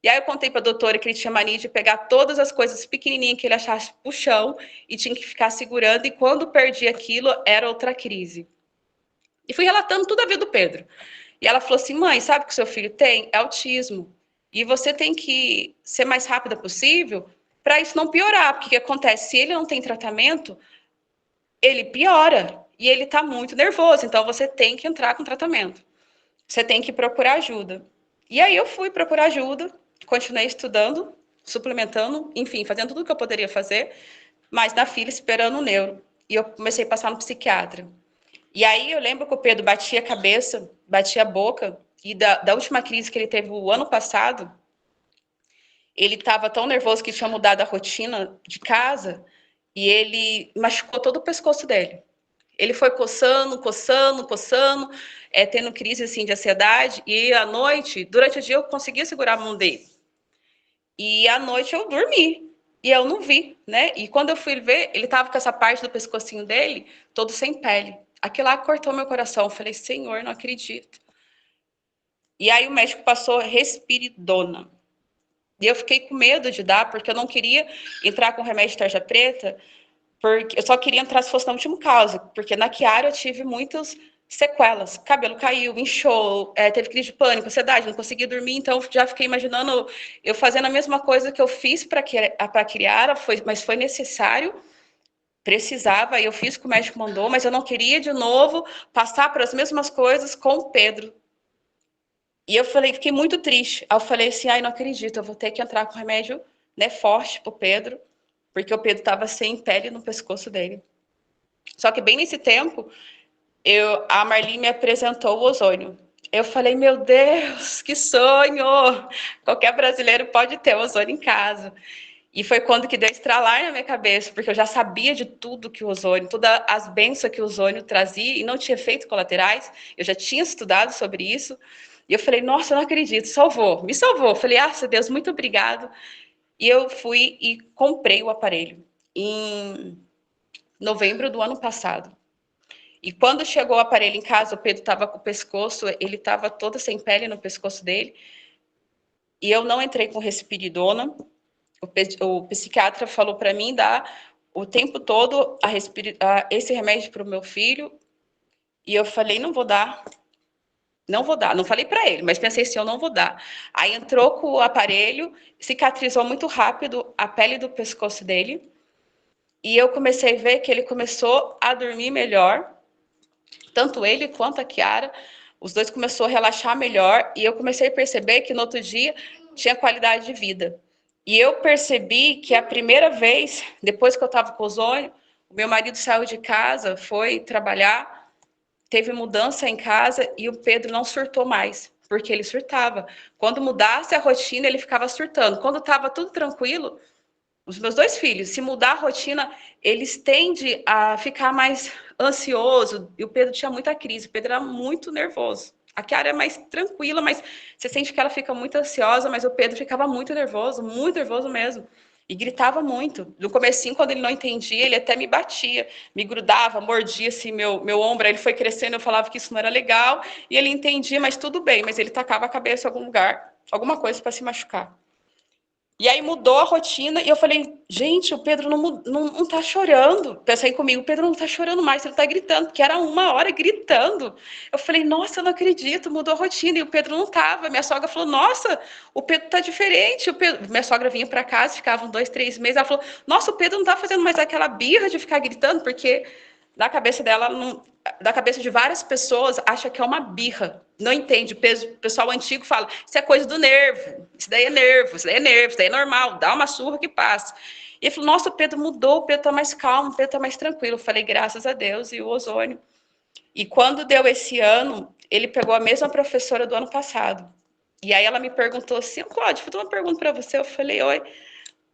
E aí eu contei para a doutora que ele tinha mania de pegar todas as coisas pequenininhas que ele achasse pro chão e tinha que ficar segurando, e quando perdia aquilo, era outra crise. E fui relatando tudo a vida do Pedro. E ela falou assim, mãe, sabe o que o seu filho tem? É autismo. E você tem que ser mais rápida possível para isso não piorar, porque o que acontece? Se ele não tem tratamento, ele piora. E ele está muito nervoso, então você tem que entrar com tratamento. Você tem que procurar ajuda. E aí eu fui procurar ajuda, continuei estudando, suplementando, enfim, fazendo tudo o que eu poderia fazer, mas na fila esperando o neuro. E eu comecei a passar no psiquiatra. E aí eu lembro que o Pedro batia a cabeça, batia a boca, e da última crise que ele teve o ano passado, ele estava tão nervoso que tinha mudado a rotina de casa, e ele machucou todo o pescoço dele. Ele foi coçando, tendo crise assim, de ansiedade, e à noite, durante o dia, eu conseguia segurar a mão dele. E à noite eu dormi, e eu não vi, né? E quando eu fui ver, ele estava com essa parte do pescocinho dele, todo sem pele. Aquilo lá cortou meu coração. Eu falei, Senhor, não acredito. E aí o médico passou Respiridona. E eu fiquei com medo de dar, porque eu não queria entrar com remédio de tarja preta, porque eu só queria entrar se fosse no último caso, porque na Chiara eu tive muitas sequelas. Cabelo caiu, inchou, teve crise de pânico, ansiedade, não conseguia dormir, então já fiquei imaginando eu fazendo a mesma coisa que eu fiz para a Chiara, mas foi necessário, precisava, e eu fiz o que o médico mandou, mas eu não queria de novo passar por as mesmas coisas com o Pedro. E eu fiquei muito triste. Aí eu falei assim, ai, não acredito, eu vou ter que entrar com remédio, né, forte pro Pedro, porque o Pedro estava sem pele no pescoço dele. Só que bem nesse tempo, a Marli me apresentou o ozônio. Eu falei, meu Deus, que sonho! Qualquer brasileiro pode ter ozônio em casa. E foi quando que deu estralar na minha cabeça, porque eu já sabia de tudo que o ozônio, todas as bênçãos que o ozônio trazia, e não tinha efeitos colaterais, eu já tinha estudado sobre isso, e eu falei, nossa, eu não acredito, salvou, me salvou. Falei, Deus, muito obrigado. E eu fui e comprei o aparelho em novembro do ano passado. E quando chegou o aparelho em casa, o Pedro estava com o pescoço, ele estava todo sem pele no pescoço dele, e eu não entrei com respiridona. O psiquiatra falou para mim dar o tempo todo esse remédio para o meu filho, e eu falei, não vou dar, não falei para ele, mas pensei assim, eu não vou dar. Aí entrou com o aparelho, cicatrizou muito rápido a pele do pescoço dele, e eu comecei a ver que ele começou a dormir melhor, tanto ele quanto a Kiara, os dois começaram a relaxar melhor, e eu comecei a perceber que no outro dia tinha qualidade de vida. E eu percebi que a primeira vez, depois que eu estava com ozônio, o meu marido saiu de casa, foi trabalhar, teve mudança em casa e o Pedro não surtou mais, porque ele surtava. Quando mudasse a rotina, ele ficava surtando. Quando estava tudo tranquilo, os meus dois filhos, se mudar a rotina, eles tendem a ficar mais ansioso. E o Pedro tinha muita crise, o Pedro era muito nervoso. A Kiara é mais tranquila, mas você sente que ela fica muito ansiosa, mas o Pedro ficava muito nervoso mesmo. E gritava muito. No comecinho, quando ele não entendia, ele até me batia, me grudava, mordia assim, meu ombro. Aí ele foi crescendo, eu falava que isso não era legal, e ele entendia, mas tudo bem, mas ele tacava a cabeça em algum lugar, alguma coisa para se machucar. E aí mudou a rotina, e eu falei, gente, o Pedro não tá chorando. Pensei comigo, o Pedro não tá chorando mais, ele tá gritando, porque era 1 hora gritando. Eu falei, nossa, eu não acredito, mudou a rotina, e o Pedro não tava. Minha sogra falou, nossa, o Pedro tá diferente. Minha sogra vinha para casa, ficavam 2, 3 meses, ela falou, nossa, o Pedro não tá fazendo mais aquela birra de ficar gritando, porque na cabeça dela, da cabeça de várias pessoas, acha que é uma birra. Não entende. O pessoal antigo fala, isso é coisa do nervo, isso daí é nervo, isso daí é normal, dá uma surra que passa. E ele falou, nossa, o Pedro mudou, o Pedro tá mais calmo, o Pedro tá mais tranquilo. Eu falei, graças a Deus, e o ozônio. E quando deu esse ano, ele pegou a mesma professora do ano passado. E aí ela me perguntou assim, Cláudia, vou ter uma pergunta para você. Eu falei, oi,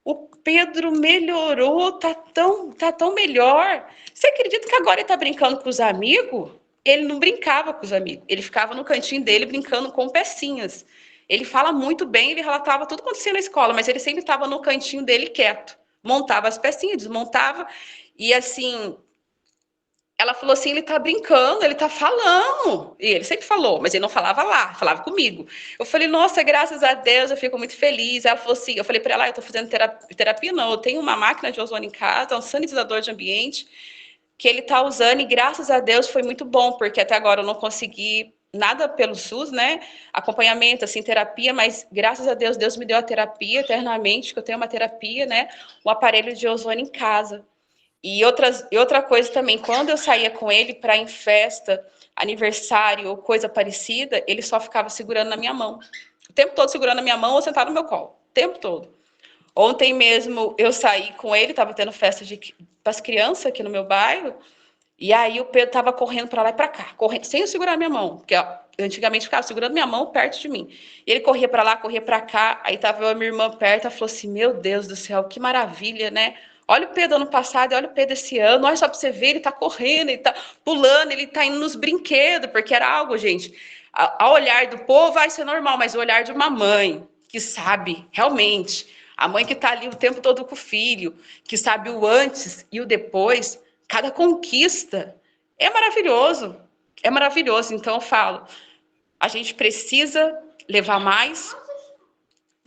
o Pedro melhorou, tá tão melhor. Você acredita que agora ele tá brincando com os amigos? Ele não brincava com os amigos, ele ficava no cantinho dele brincando com pecinhas. Ele fala muito bem, ele relatava tudo que acontecia na escola, mas ele sempre estava no cantinho dele quieto. Montava as pecinhas, desmontava, e assim, ela falou assim, ele tá brincando, ele tá falando. E ele sempre falou, mas ele não falava lá, falava comigo. Eu falei, nossa, graças a Deus, eu fico muito feliz. Ela falou assim, eu falei para ela, eu tô fazendo terapia, não, eu tenho uma máquina de ozônio em casa, um sanitizador de ambiente, que ele tá usando, e graças a Deus foi muito bom, porque até agora eu não consegui nada pelo SUS, né, acompanhamento, assim, terapia, mas graças a Deus, Deus me deu a terapia eternamente, que eu tenho uma terapia, né, um aparelho de ozônio em casa. E outra coisa também, quando eu saía com ele para ir em festa, aniversário ou coisa parecida, ele só ficava segurando na minha mão. O tempo todo segurando na minha mão ou sentado no meu colo. O tempo todo. Ontem mesmo eu saí com ele, estava tendo festa para as crianças aqui no meu bairro, e aí o Pedro estava correndo para lá e para cá, correndo, sem eu segurar minha mão, porque antigamente ficava segurando minha mão perto de mim. E ele corria para lá, corria para cá, aí estava eu e minha irmã perto, ela falou assim, meu Deus do céu, que maravilha, né? Olha o Pedro ano passado, olha o Pedro esse ano, olha só para você ver, ele está correndo, ele está pulando, ele está indo nos brinquedos, porque era algo, gente, ao olhar do povo vai ser normal, mas o olhar de uma mãe que sabe realmente, a mãe que está ali o tempo todo com o filho, que sabe o antes e o depois, cada conquista é maravilhoso, é maravilhoso. Então eu falo, a gente precisa levar mais,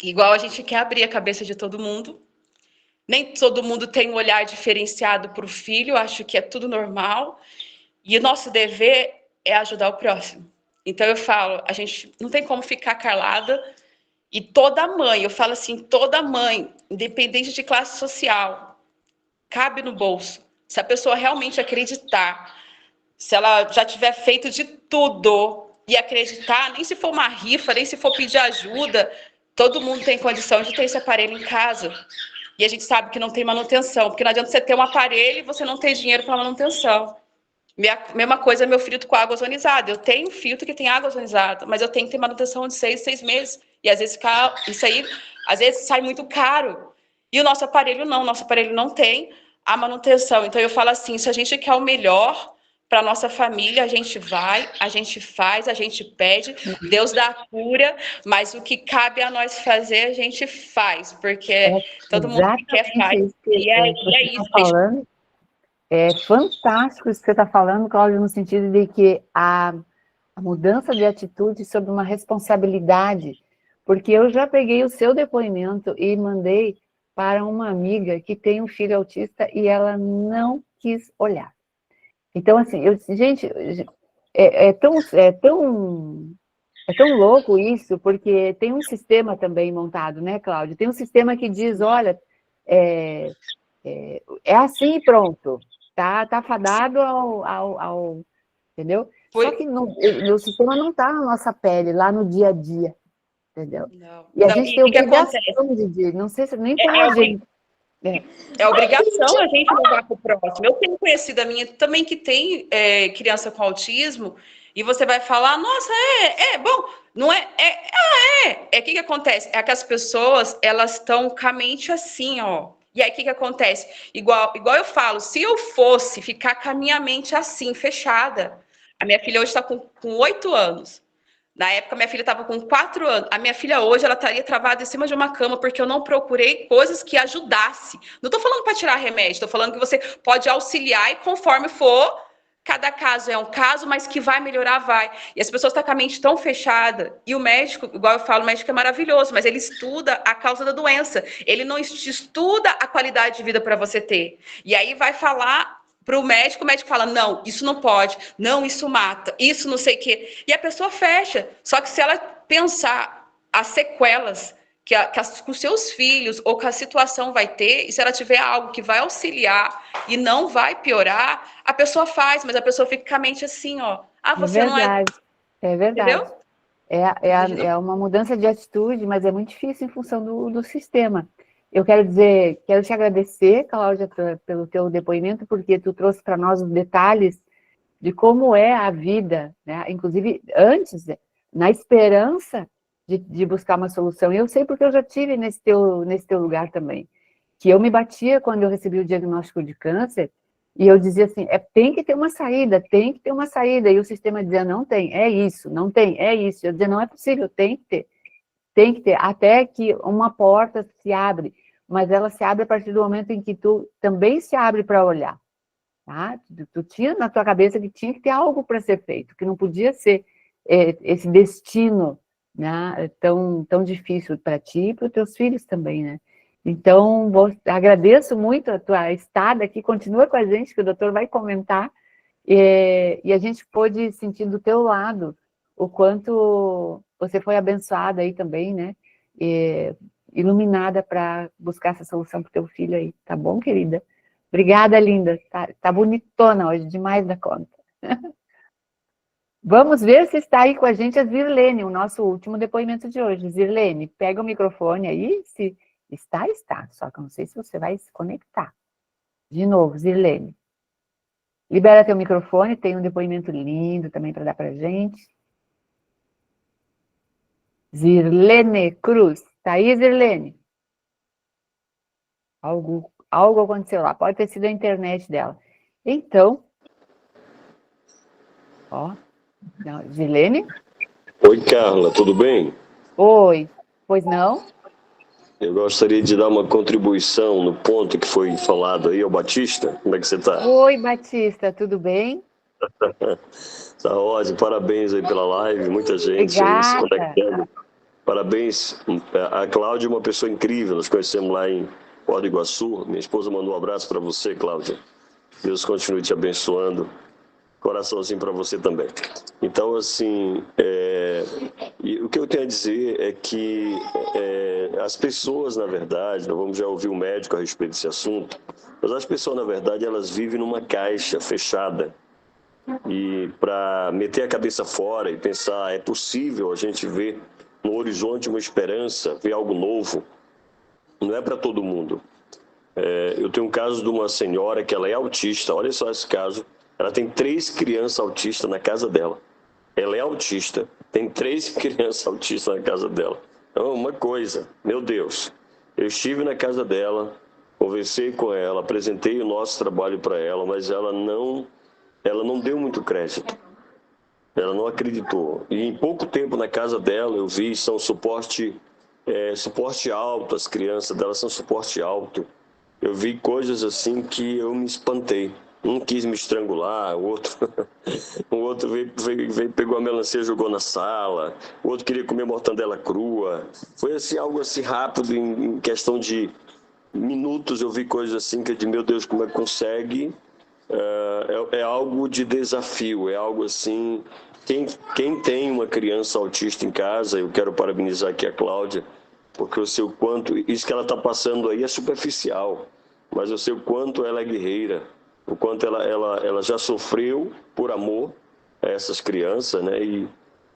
igual a gente quer abrir a cabeça de todo mundo. Nem todo mundo tem um olhar diferenciado para o filho, acho que é tudo normal. E o nosso dever é ajudar o próximo. Então eu falo, a gente não tem como ficar calada. E toda mãe, eu falo assim, toda mãe, independente de classe social, cabe no bolso. Se a pessoa realmente acreditar, se ela já tiver feito de tudo e acreditar, nem se for uma rifa, nem se for pedir ajuda, todo mundo tem condição de ter esse aparelho em casa. E a gente sabe que não tem manutenção, porque não adianta você ter um aparelho e você não ter dinheiro para manutenção. Mesma coisa, meu filtro com água ozonizada. Eu tenho filtro que tem água ozonizada, mas eu tenho que ter manutenção de 6 meses. E às vezes isso aí, às vezes sai muito caro. E o nosso aparelho não tem a manutenção. Então eu falo assim, se a gente quer o melhor para a nossa família, a gente vai, a gente faz, a gente pede, Deus dá a cura, mas o que cabe a nós fazer, a gente faz, porque todo mundo que quer faz. Isso E é tá isso, falando. É fantástico isso que você está falando, Cláudia, no sentido de que a mudança de atitude sobre uma responsabilidade, porque eu já peguei o seu depoimento e mandei para uma amiga que tem um filho autista e ela não quis olhar. Então, assim, eu disse, gente, é tão louco isso, porque tem um sistema também montado, né, Cláudia? Tem um sistema que diz, olha, é assim e pronto, tá fadado ao entendeu? Só que o sistema não está na nossa pele, lá no dia a dia, entendeu? Não. E a gente tem acontece? obrigação de, não sei se nem para a gente. É obrigação a gente levar para o próximo. Eu tenho conhecida minha também que tem criança com autismo, e você vai falar, nossa, bom, não é? O que acontece? É que as pessoas, elas estão com a mente assim, ó. E aí, o que acontece? Igual eu falo, se eu fosse ficar com a minha mente assim, fechada, a minha filha hoje está com 8 anos. Na época, minha filha estava com 4 anos. A minha filha hoje, ela estaria travada em cima de uma cama, porque eu não procurei coisas que ajudassem. Não estou falando para tirar remédio, estou falando que você pode auxiliar e conforme for, cada caso é um caso, mas que vai melhorar, vai. E as pessoas estão com a mente tão fechada. E o médico, igual eu falo, o médico é maravilhoso, mas ele estuda a causa da doença. Ele não estuda a qualidade de vida para você ter. E aí vai falar para o médico fala, não, isso não pode, não, isso mata, isso não sei o quê. E a pessoa fecha. Só que se ela pensar as sequelas que os seus filhos ou que a situação vai ter, e se ela tiver algo que vai auxiliar e não vai piorar, a pessoa faz, mas a pessoa fica com a mente assim, ó. Ah, você não é... É verdade. Entendeu? É uma mudança de atitude, mas é muito difícil em função do sistema. Eu quero te agradecer, Cláudia, pelo teu depoimento, porque tu trouxe para nós os detalhes de como é a vida, né? Inclusive, antes, na esperança de buscar uma solução. E eu sei porque eu já tive nesse teu lugar também, que eu me batia quando eu recebi o diagnóstico de câncer, e eu dizia assim, tem que ter uma saída, e o sistema dizia, não tem, é isso, não tem, é isso. Eu dizia, não é possível, tem que ter, até que uma porta se abre, mas ela se abre a partir do momento em que tu também se abre para olhar, tá? Tu tinha na tua cabeça que tinha que ter algo para ser feito, que não podia ser esse destino, né, tão difícil para ti e para os teus filhos também, né? Então, agradeço muito a tua estada aqui, continua com a gente, que o doutor vai comentar, e a gente pôde sentir do teu lado o quanto você foi abençoada aí também, né? Iluminada para buscar essa solução para o teu filho aí, tá bom, querida? Obrigada, linda. Tá bonitona hoje, demais da conta. Vamos ver se está aí com a gente a Zirlene, o nosso último depoimento de hoje. Zirlene, pega o microfone aí, se está, só que eu não sei se você vai se conectar. De novo, Zirlene. Libera teu microfone, tem um depoimento lindo também para dar para a gente. Zirlene Cruz. Tá aí, Zirlene? Algo aconteceu lá. Pode ter sido a internet dela. Então... Ó. Não, Zirlene? Oi, Carla, tudo bem? Oi. Pois não? Eu gostaria de dar uma contribuição no ponto que foi falado aí, ao Batista. Como é que você está? Oi, Batista, tudo bem? Tá ótimo, parabéns aí pela live, muita gente aí se conectando. Parabéns, a Cláudia é uma pessoa incrível, nós conhecemos lá em Foz do Iguaçu, minha esposa mandou um abraço para você, Cláudia. Deus continue te abençoando, coraçãozinho para você também. Então, assim, o que eu tenho a dizer é que as pessoas, na verdade, nós vamos já ouvir o médico a respeito desse assunto, mas as pessoas, na verdade, elas vivem numa caixa fechada. E para meter a cabeça fora e pensar, é possível a gente ver no horizonte uma esperança, ver algo novo, não é para todo mundo. Eu tenho um caso de uma senhora que ela é autista, olha só esse caso, Ela tem 3 crianças autistas na casa dela. Ela é autista, tem 3 crianças autistas na casa dela. Então, uma coisa, meu Deus, eu estive na casa dela, conversei com ela, apresentei o nosso trabalho para ela, mas ela não deu muito crédito. Ela não acreditou. E em pouco tempo na casa dela, eu vi, são suporte alto, as crianças dela são suporte alto. Eu vi coisas assim que eu me espantei. Um quis me estrangular, o outro veio, pegou a melancia e jogou na sala, o outro queria comer mortandela crua. Foi assim, algo assim rápido, em questão de minutos eu vi coisas assim que eu disse, meu Deus, como é que consegue? É algo de desafio, é algo assim... Quem tem uma criança autista em casa, eu quero parabenizar aqui a Cláudia, porque eu sei o quanto... Isso que ela está passando aí é superficial, mas eu sei o quanto ela é guerreira, o quanto ela já sofreu por amor a essas crianças, né?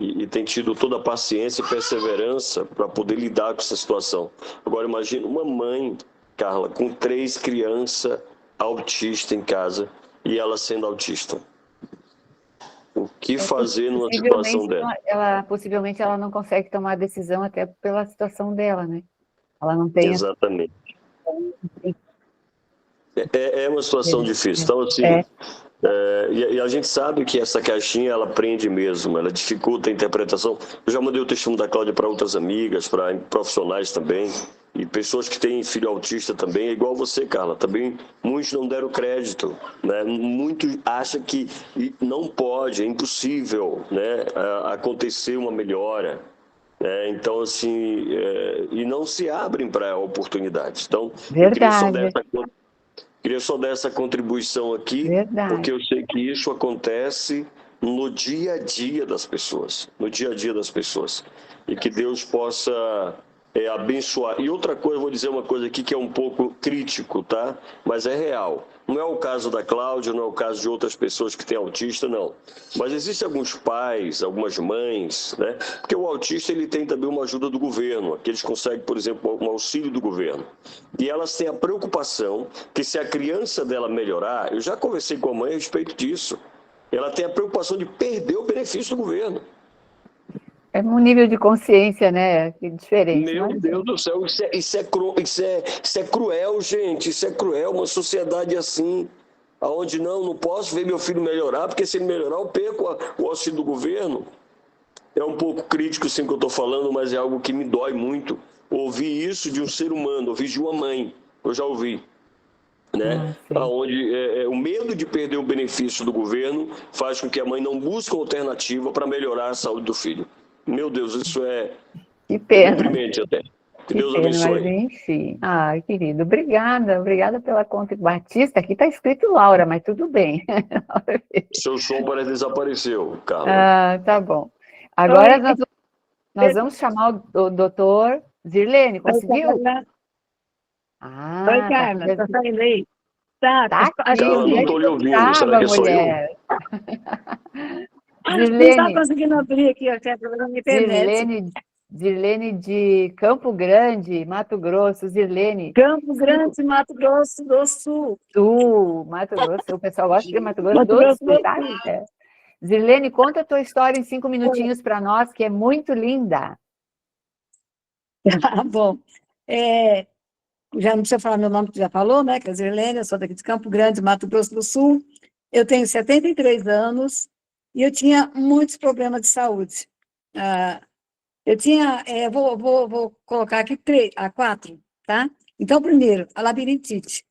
E tem tido toda a paciência e perseverança para poder lidar com essa situação. Agora, imagina uma mãe, Carla, com 3 crianças autistas em casa e ela sendo autista. O que fazer numa situação dessa? Possivelmente ela não consegue tomar a decisão até pela situação dela, né? Ela não tem... Exatamente. É uma situação difícil. Então, assim, e a gente sabe que essa caixinha, ela prende mesmo, ela dificulta a interpretação. Eu já mandei o testemunho da Cláudia para outras amigas, para profissionais também, e pessoas que têm filho autista também, é igual você, Carla, também muitos não deram crédito, né? Muitos acham que não pode, é impossível, né, acontecer uma melhora. Então, assim, e não se abrem para oportunidades. Então, Verdade. queria só dar essa contribuição aqui, porque eu sei que isso acontece no dia a dia das pessoas, e que Deus possa abençoar. E outra coisa, eu vou dizer uma coisa aqui que é um pouco crítico, tá? Mas é real. Não é o caso da Cláudia, não é o caso de outras pessoas que têm autista, não. Mas existem alguns pais, algumas mães, né? Porque o autista, ele tem também uma ajuda do governo, que eles conseguem, por exemplo, um auxílio do governo. E elas têm a preocupação que se a criança dela melhorar, eu já conversei com a mãe a respeito disso, ela tem a preocupação de perder o benefício do governo. É um nível de consciência, né? Que diferente. Meu Deus do céu, isso é cruel, gente. Isso é cruel, uma sociedade assim, onde não posso ver meu filho melhorar, porque se ele melhorar, eu perco o auxílio do governo. É um pouco crítico, sim, que eu estou falando, mas é algo que me dói muito. Ouvir isso de um ser humano, ouvir de uma mãe, eu já ouvi. Né? Onde o medo de perder o benefício do governo faz com que a mãe não busque uma alternativa para melhorar a saúde do filho. Meu Deus, isso é deprimente até. Que Deus abençoe. Mas enfim. Ai, querido, obrigada pela conta. Batista, aqui está escrito Laura, mas tudo bem. Seu som parece que desapareceu, Carla. Tá bom. Agora nós vamos chamar o doutor Zirlene, conseguiu? Oi, Carla, tá saindo aí? Tá aqui. Eu não estou lhe ouvindo, será que é só eu? Não está conseguindo abrir aqui, eu tenho problema na internet. Zirlene de Campo Grande, Mato Grosso, Zirlene. Campo Grande, Mato Grosso do Sul. Mato Grosso, o pessoal gosta de Mato Grosso do Sul, tá? Zirlene, conta a tua história em 5 minutinhos para nós, que é muito linda. Bom, já não precisa falar meu nome, que já falou, né? Que é Zirlene, eu sou daqui de Campo Grande, Mato Grosso do Sul. Eu tenho 73 anos e eu tinha muitos problemas de saúde. Eu tinha, vou colocar aqui 4, tá? Então, primeiro, a labirintite.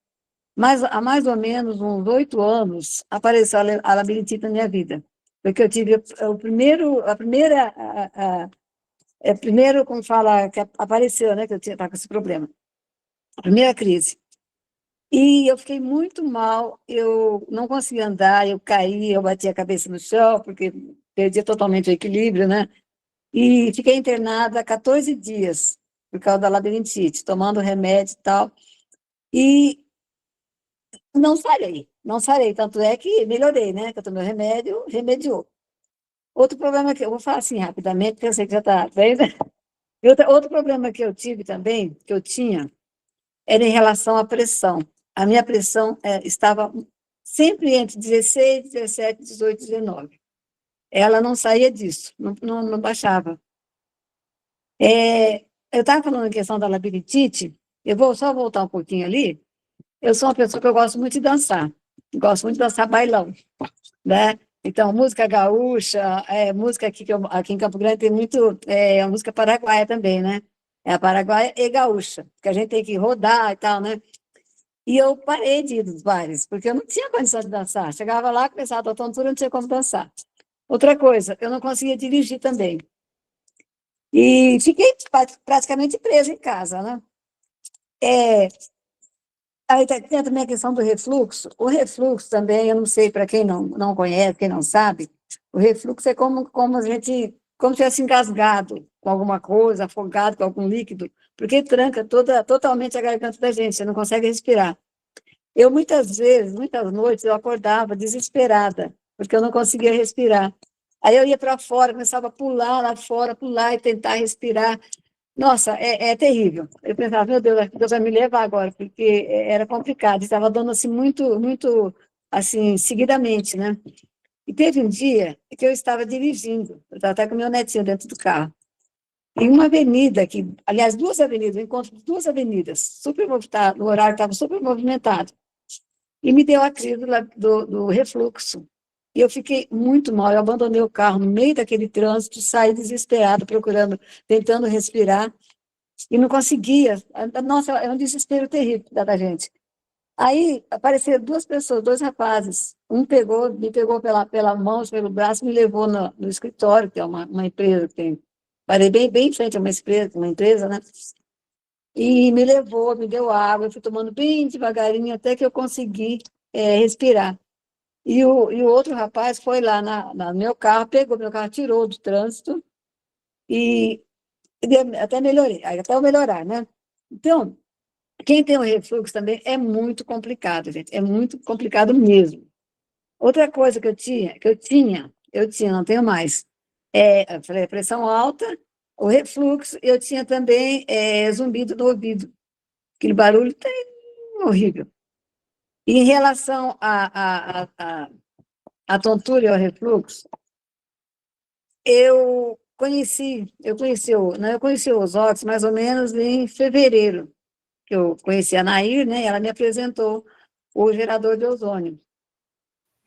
Mas há mais ou menos uns 8 anos apareceu a labirintite na minha vida. Porque eu tive primeiro, como fala, que apareceu, né, que eu estava com esse problema. A primeira crise. E eu fiquei muito mal, eu não conseguia andar, eu caí, eu bati a cabeça no chão, porque perdi totalmente o equilíbrio, né? E fiquei internada 14 dias, por causa da labirintite, tomando remédio e tal. E não sarei, tanto é que melhorei, né? Que eu tomei o remédio, remediou. Outro problema que eu vou falar assim rapidamente, porque eu sei que já está bem, né? Outro problema que eu tive também, era em relação à pressão. A minha pressão estava sempre entre 16, 17, 18, 19. Ela não saía disso, não baixava. Eu estava falando em questão da labirintite, eu vou só voltar um pouquinho ali. Eu sou uma pessoa que eu gosto muito de dançar, gosto muito de dançar bailão, né? Então, música gaúcha, música aqui, aqui em Campo Grande tem muito, a música paraguaia também, né? É a paraguaia e gaúcha, que a gente tem que rodar e tal, né? E eu parei de ir dos bailes, porque eu não tinha condição de dançar. Chegava lá, começava a tontura, não tinha como dançar. Outra coisa, eu não conseguia dirigir também. E fiquei praticamente presa em casa, né? Aí tem também a questão do refluxo. O refluxo também, eu não sei, para quem não conhece, quem não sabe, o refluxo é como a gente, como se tivesse engasgado com alguma coisa, afogado com algum líquido, porque tranca totalmente a garganta da gente, você não consegue respirar. Eu, muitas vezes, muitas noites, eu acordava desesperada, porque eu não conseguia respirar. Aí eu ia para fora, começava a pular lá fora, pular e tentar respirar. Nossa, é terrível. Eu pensava, meu Deus vai me levar agora, porque era complicado, estava dando assim muito, assim, seguidamente, né? E teve um dia que eu estava dirigindo, eu estava até com meu netinho dentro do carro, em uma avenida, aliás, duas avenidas, eu encontro duas avenidas, super movimentado, o horário estava super movimentado, e me deu a crise do refluxo. E eu fiquei muito mal, eu abandonei o carro no meio daquele trânsito, saí desesperada, tentando respirar, e não conseguia. Nossa, é um desespero terrível da gente. Aí apareceram duas pessoas, dois rapazes. Um me pegou pela mão, pelo braço, me levou no escritório, que é uma empresa que tem. Parei bem em frente a uma empresa, né? E me levou, me deu água, eu fui tomando bem devagarinho até que eu consegui respirar. E o outro rapaz foi lá no meu carro, pegou meu carro, tirou do trânsito e até melhorei, até eu melhorar, né? Então, quem tem o refluxo também é muito complicado, gente, é muito complicado mesmo. Outra coisa que eu tinha, não tenho mais, eu falei, pressão alta, o refluxo, eu tinha também zumbido no ouvido, aquele barulho horrível. E em relação à tontura e ao refluxo, eu conheci o Osóx mais ou menos em fevereiro, que eu conheci a Nair, né? Ela me apresentou o gerador de ozônio.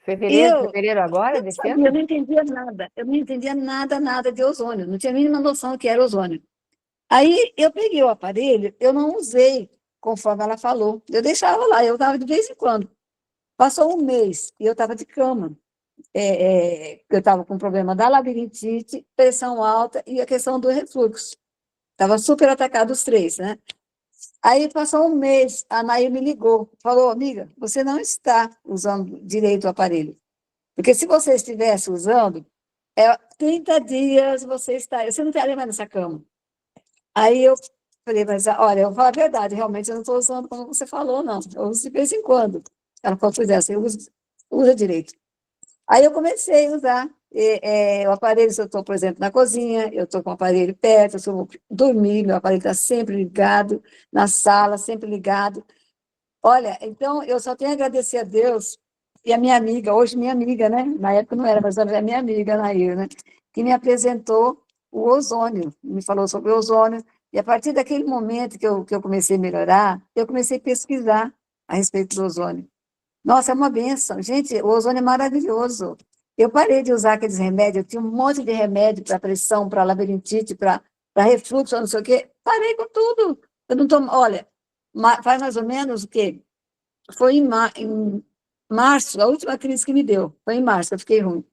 Fevereiro agora, desse ano? Eu não entendia nada, nada de ozônio, não tinha a mínima noção do que era ozônio. Aí eu peguei o aparelho, eu não usei conforme ela falou, eu deixava lá, eu estava de vez em quando. Passou um mês e eu estava de cama. Eu estava com problema da labirintite, pressão alta e a questão do refluxo. Estava super atacado os três, né? Aí passou um mês, a Nair me ligou, falou, amiga, você não está usando direito o aparelho. Porque se você estivesse usando, 30 dias você não estaria mais nessa cama. Aí eu falei, mas olha, eu vou falar a verdade, realmente eu não estou usando como você falou, não. Eu uso de vez em quando. Ela falou, pois você usa direito. Aí eu comecei a usar o aparelho, se eu estou, por exemplo, na cozinha, eu estou com o aparelho perto, se eu vou dormir, meu aparelho está sempre ligado, na sala, sempre ligado. Olha, então, eu só tenho a agradecer a Deus e a minha amiga, hoje minha amiga, né? Na época não era, mas ela é minha amiga, Nair, né? Que me apresentou o ozônio, me falou sobre o ozônio, e a partir daquele momento que eu comecei a melhorar, eu comecei a pesquisar a respeito do ozônio. Nossa, é uma benção. Gente, o ozônio é maravilhoso. Eu parei de usar aqueles remédios, eu tinha um monte de remédio para pressão, para labirintite, para refluxo, não sei o quê. Parei com tudo. Eu não tomo, olha, faz mais ou menos o quê? Foi em março, a última crise que me deu. Foi em março, eu fiquei ruim.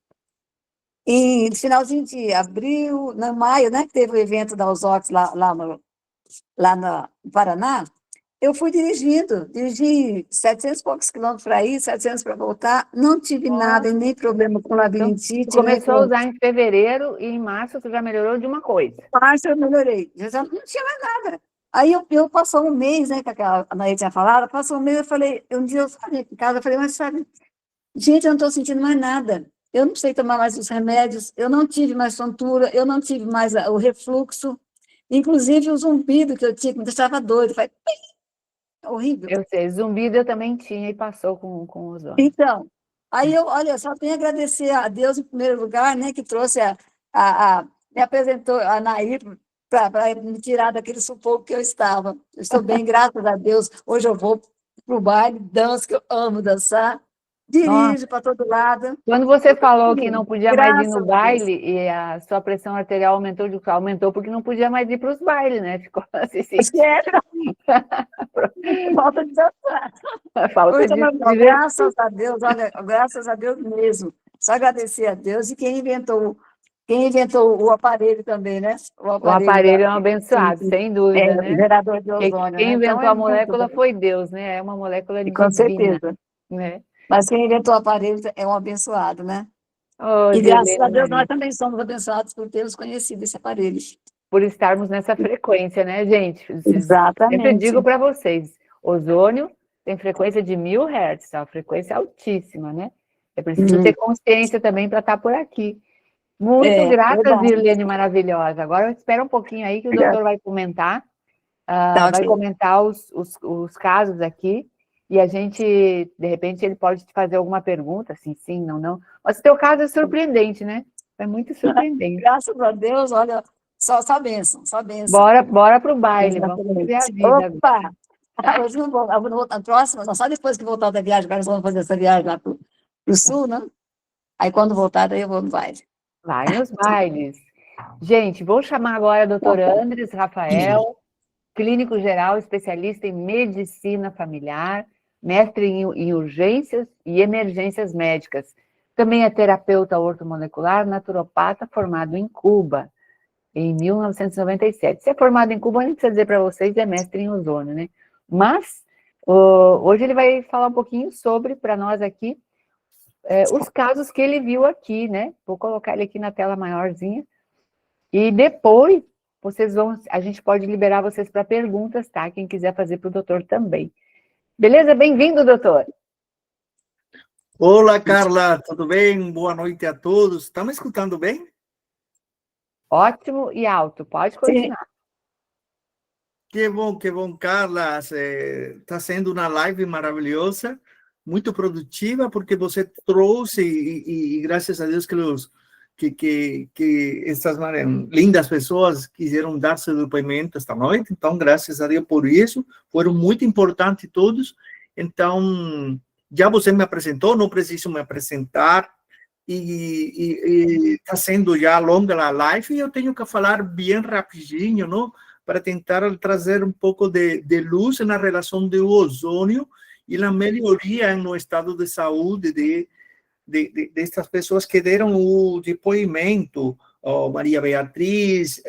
Em finalzinho de abril, no maio, né, que teve o evento da Osóx lá no Paraná, eu fui dirigi 700 e poucos quilômetros para ir, 700 para voltar, não tive nada, nem problema com labirintite. Então, começou a usar em fevereiro e em março você já melhorou de uma coisa. Em março eu melhorei, já não tinha mais nada. Aí eu passou um mês, né, que a Anaí tinha falado, passou um mês, eu falei, um dia eu saí aqui em casa, eu falei, mas sabe, gente, eu não estou sentindo mais nada, eu não sei tomar mais os remédios, eu não tive mais tontura, eu não tive mais o refluxo, inclusive o zumbido que eu tinha, que me deixava doido, horrível. Eu sei, zumbido eu também tinha e passou com ozônio. Então, aí olha, só tenho a agradecer a Deus em primeiro lugar, né, que trouxe me apresentou a Nair para me tirar daquele sufoco que eu estava. Eu estou bem, graças a Deus. Hoje eu vou para o baile, danço, que eu amo dançar, dirijo para todo lado. Quando você falou que não podia mais ir no Graças a baile e a sua pressão arterial aumentou porque não podia mais ir para os bailes, né? Ficou assim. Falta de dançar. Falta de Graças a Deus, olha, graças a Deus mesmo. Só agradecer a Deus e quem inventou o aparelho também, né? O aparelho é um abençoado, sim, sem dúvida, né? O gerador de ozônio. Quem né? inventou Então, a molécula foi Deus, né? É uma molécula divina. Com certeza. Né? Mas quem inventou o aparelho é um abençoado, né? Oh, e graças a Deus Maria. nós também somos abençoados por termos conhecido esse aparelho. Por estarmos nessa frequência, né, gente? Exatamente. Sempre digo para vocês, ozônio tem frequência de 1000 Hz, uma frequência altíssima, né? É preciso ter consciência também para estar por aqui. Muito grata, Zirlene maravilhosa. Agora espera um pouquinho aí que o doutor vai comentar, vai comentar os casos aqui, e a gente, de repente, ele pode te fazer alguma pergunta, assim, sim, não. Mas o teu caso é surpreendente, né? É muito surpreendente. Graças a Deus, olha, só bênção, só bênção. Bora pro baile, vamos viver a vida. Opa! Hoje não vou voltar, próxima, não, só depois que voltar da viagem, agora nós vamos fazer essa viagem lá pro sul, né? Aí quando voltar, daí eu vou no baile. Vai nos bailes. Gente, vou chamar agora a doutora Andres Rafael, clínico geral, especialista em medicina familiar, mestre em urgências e emergências médicas. Também é terapeuta ortomolecular, naturopata, formado em Cuba, em 1997. Se é formado em Cuba, não precisa dizer para vocês, é mestre em ozônio, né? Mas, hoje ele vai falar um pouquinho sobre, para nós aqui, os casos que ele viu aqui, né? Vou colocar ele aqui na tela maiorzinha. E depois, a gente pode liberar vocês para perguntas, tá? Quem quiser fazer para o doutor também. Beleza? Bem-vindo, doutor. Olá, Carla, tudo bem? Boa noite a todos. Está me escutando bem? Ótimo e alto, pode continuar. Sim. Que bom, Carla. Está sendo uma live maravilhosa, muito produtiva, porque você trouxe, e graças a Deus que essas lindas pessoas quiseram dar seu depoimento esta noite, então, graças a Deus por isso, foram muito importantes todos. Então, já você me apresentou, não preciso me apresentar, e está sendo já longa a live, e eu tenho que falar bem rapidinho, não? Para tentar trazer um pouco de luz na relação do ozônio e na melhoria no estado de saúde dessas pessoas que deram o depoimento, Maria Beatriz,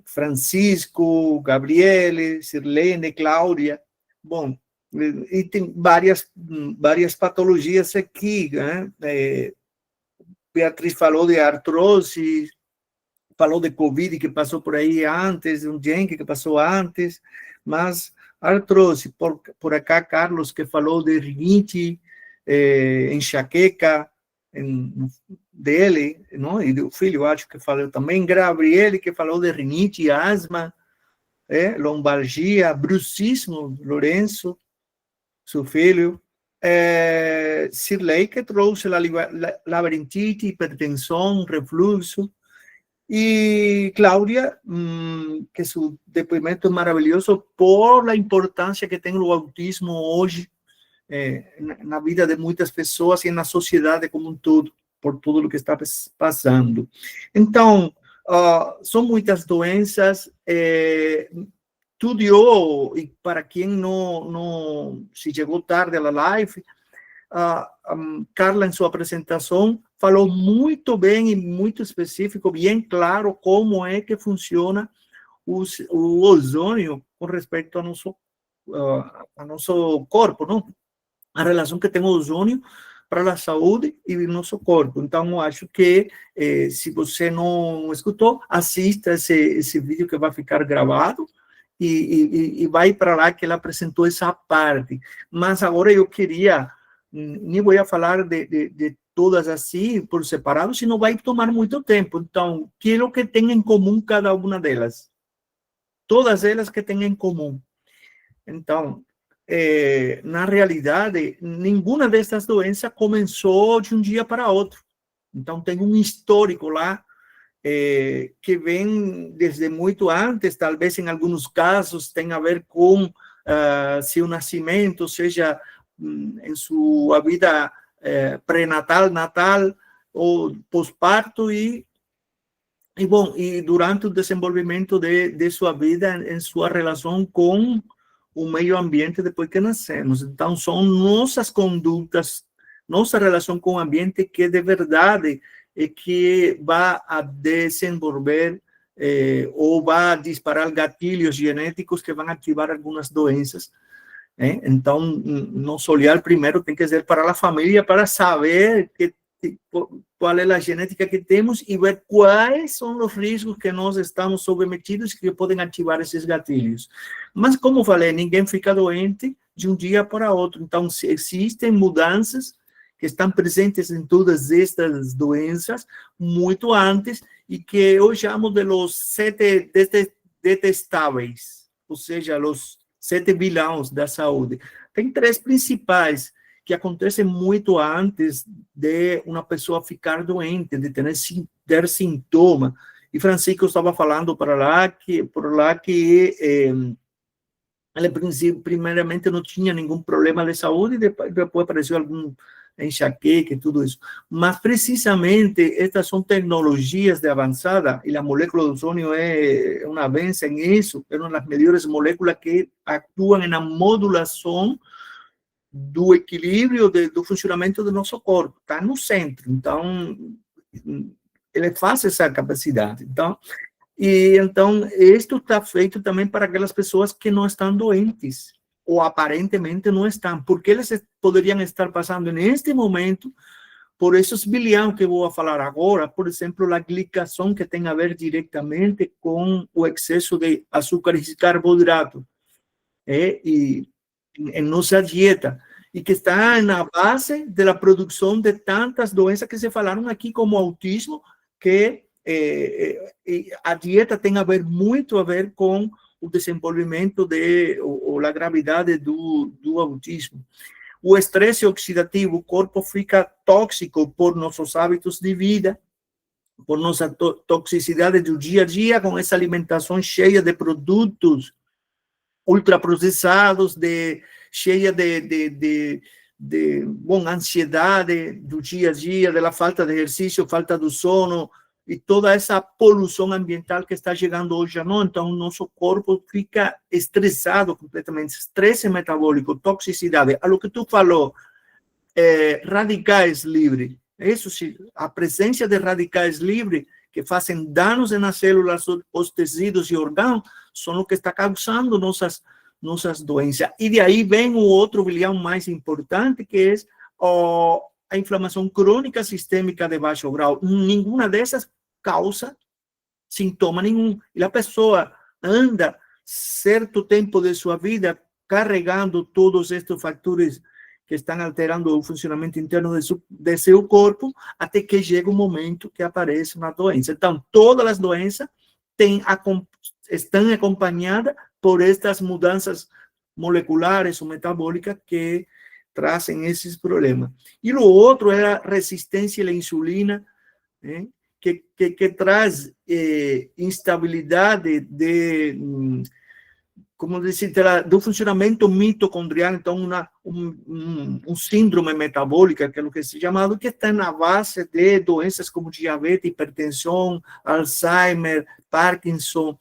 Francisco, Gabriele, Sirlene, Cláudia. Bom, e tem várias patologias aqui, né? Beatriz falou de artrose, falou de Covid que passou por aí antes, um dengue que passou antes, mas artrose, por acá, Carlos, que falou de rinite, enxaqueca dele, não? E do filho, acho que falou também, Gabriele, que falou de rinite, asma, lombalgia, bruxismo, Lourenço, seu filho, Sirlei, que trouxe labirintite, hipertensão, refluxo, e Cláudia, que seu depoimento é maravilhoso por a importância que tem o autismo hoje na vida de muitas pessoas e na sociedade como um todo, por tudo o que está passando. Então, são muitas doenças, tudo, e para quem não se chegou tarde à live, Carla, em sua apresentação, falou muito bem e muito específico, bem claro, como é que funciona o ozônio com respeito ao nosso corpo, não? A relação que tem o ozônio para a saúde e o nosso corpo. Então, eu acho que, se você não escutou, assista esse vídeo que vai ficar gravado e vai para lá que ela apresentou essa parte. Mas agora eu queria, nem vou falar de todas assim, por separado, senão vai tomar muito tempo. Então, o que é o que tem em comum cada uma delas? Todas elas que têm em comum. Então, na realidade, nenhuma dessas doenças começou de um dia para outro. Então, tem um histórico lá que vem desde muito antes, talvez em alguns casos tenha a ver com seu nascimento, seja em sua vida pré-natal, natal ou pós-parto e durante o desenvolvimento de sua vida em sua relação com o meio ambiente depois que nascemos. Então, são nossas condutas, nossa relação com o ambiente que de verdade é que vai a desenvolver ou vai disparar gatilhos genéticos que vão ativar algumas doenças. Então, nosso olhar primeiro tem que ser para a família, para saber qual é a genética que temos e ver quais são os riscos que nós estamos submetidos que podem ativar esses gatilhos. Mas, como falei, ninguém fica doente de um dia para outro. Então, existem mudanças que estão presentes em todas estas doenças muito antes e que eu chamo de los 7 detestáveis, ou seja, os 7 vilões da saúde. Tem 3 principais que acontecem muito antes de uma pessoa ficar doente, de ter sintoma. E Francisco estava falando por lá que ele, primeiramente, não tinha nenhum problema de saúde, e depois apareceu algum enxaqueca e tudo isso. Mas, precisamente, estas são tecnologias de avançada, e a molécula do ozônio é uma benção nisso, é uma das melhores moléculas que atuam na modulação do equilíbrio do funcionamento do nosso corpo, está no centro. Então, ele faz essa capacidade. Então, isto está feito também para aquelas pessoas que não estão doentes, ou aparentemente não estão, porque eles poderiam estar passando neste momento por esses bilhões que eu vou falar agora, por exemplo, a glicação, que tem a ver diretamente com o excesso de açúcares e carboidrato, e em nossa dieta, e que está na base da produção de tantas doenças que se falaram aqui, como autismo, que a dieta tem muito a ver com o desenvolvimento ou a gravidade do autismo. O estresse oxidativo, o corpo fica tóxico por nossos hábitos de vida, por nossa toxicidade do dia a dia, com essa alimentação cheia de produtos ultraprocessados, cheia de ansiedade do dia a dia, da falta de exercício, falta do sono, e toda essa poluição ambiental que está chegando hoje, não? Então, o nosso corpo fica estressado completamente, estresse metabólico, toxicidade. A lo que tu falou, radicais livres, isso sim, a presença de radicais livres que fazem danos nas células, os tecidos e órgãos, são o que está causando nossas doenças. E de aí vem o outro vilão mais importante, que é a inflamação crônica sistêmica de baixo grau. Nenhuma dessas causa sintoma nenhum. E a pessoa anda certo tempo de sua vida carregando todos estes fatores que estão alterando o funcionamento interno de seu corpo, até que chega um momento que aparece uma doença. Então, todas as doenças estão acompanhadas por estas mudanças moleculares ou metabólicas que trazem esses problemas. E o outro é a resistência à insulina, que traz instabilidade como dizer, do funcionamento mitocondrial, então um síndrome metabólica, que é o que se chama, que está na base de doenças como diabetes, hipertensão, Alzheimer, Parkinson,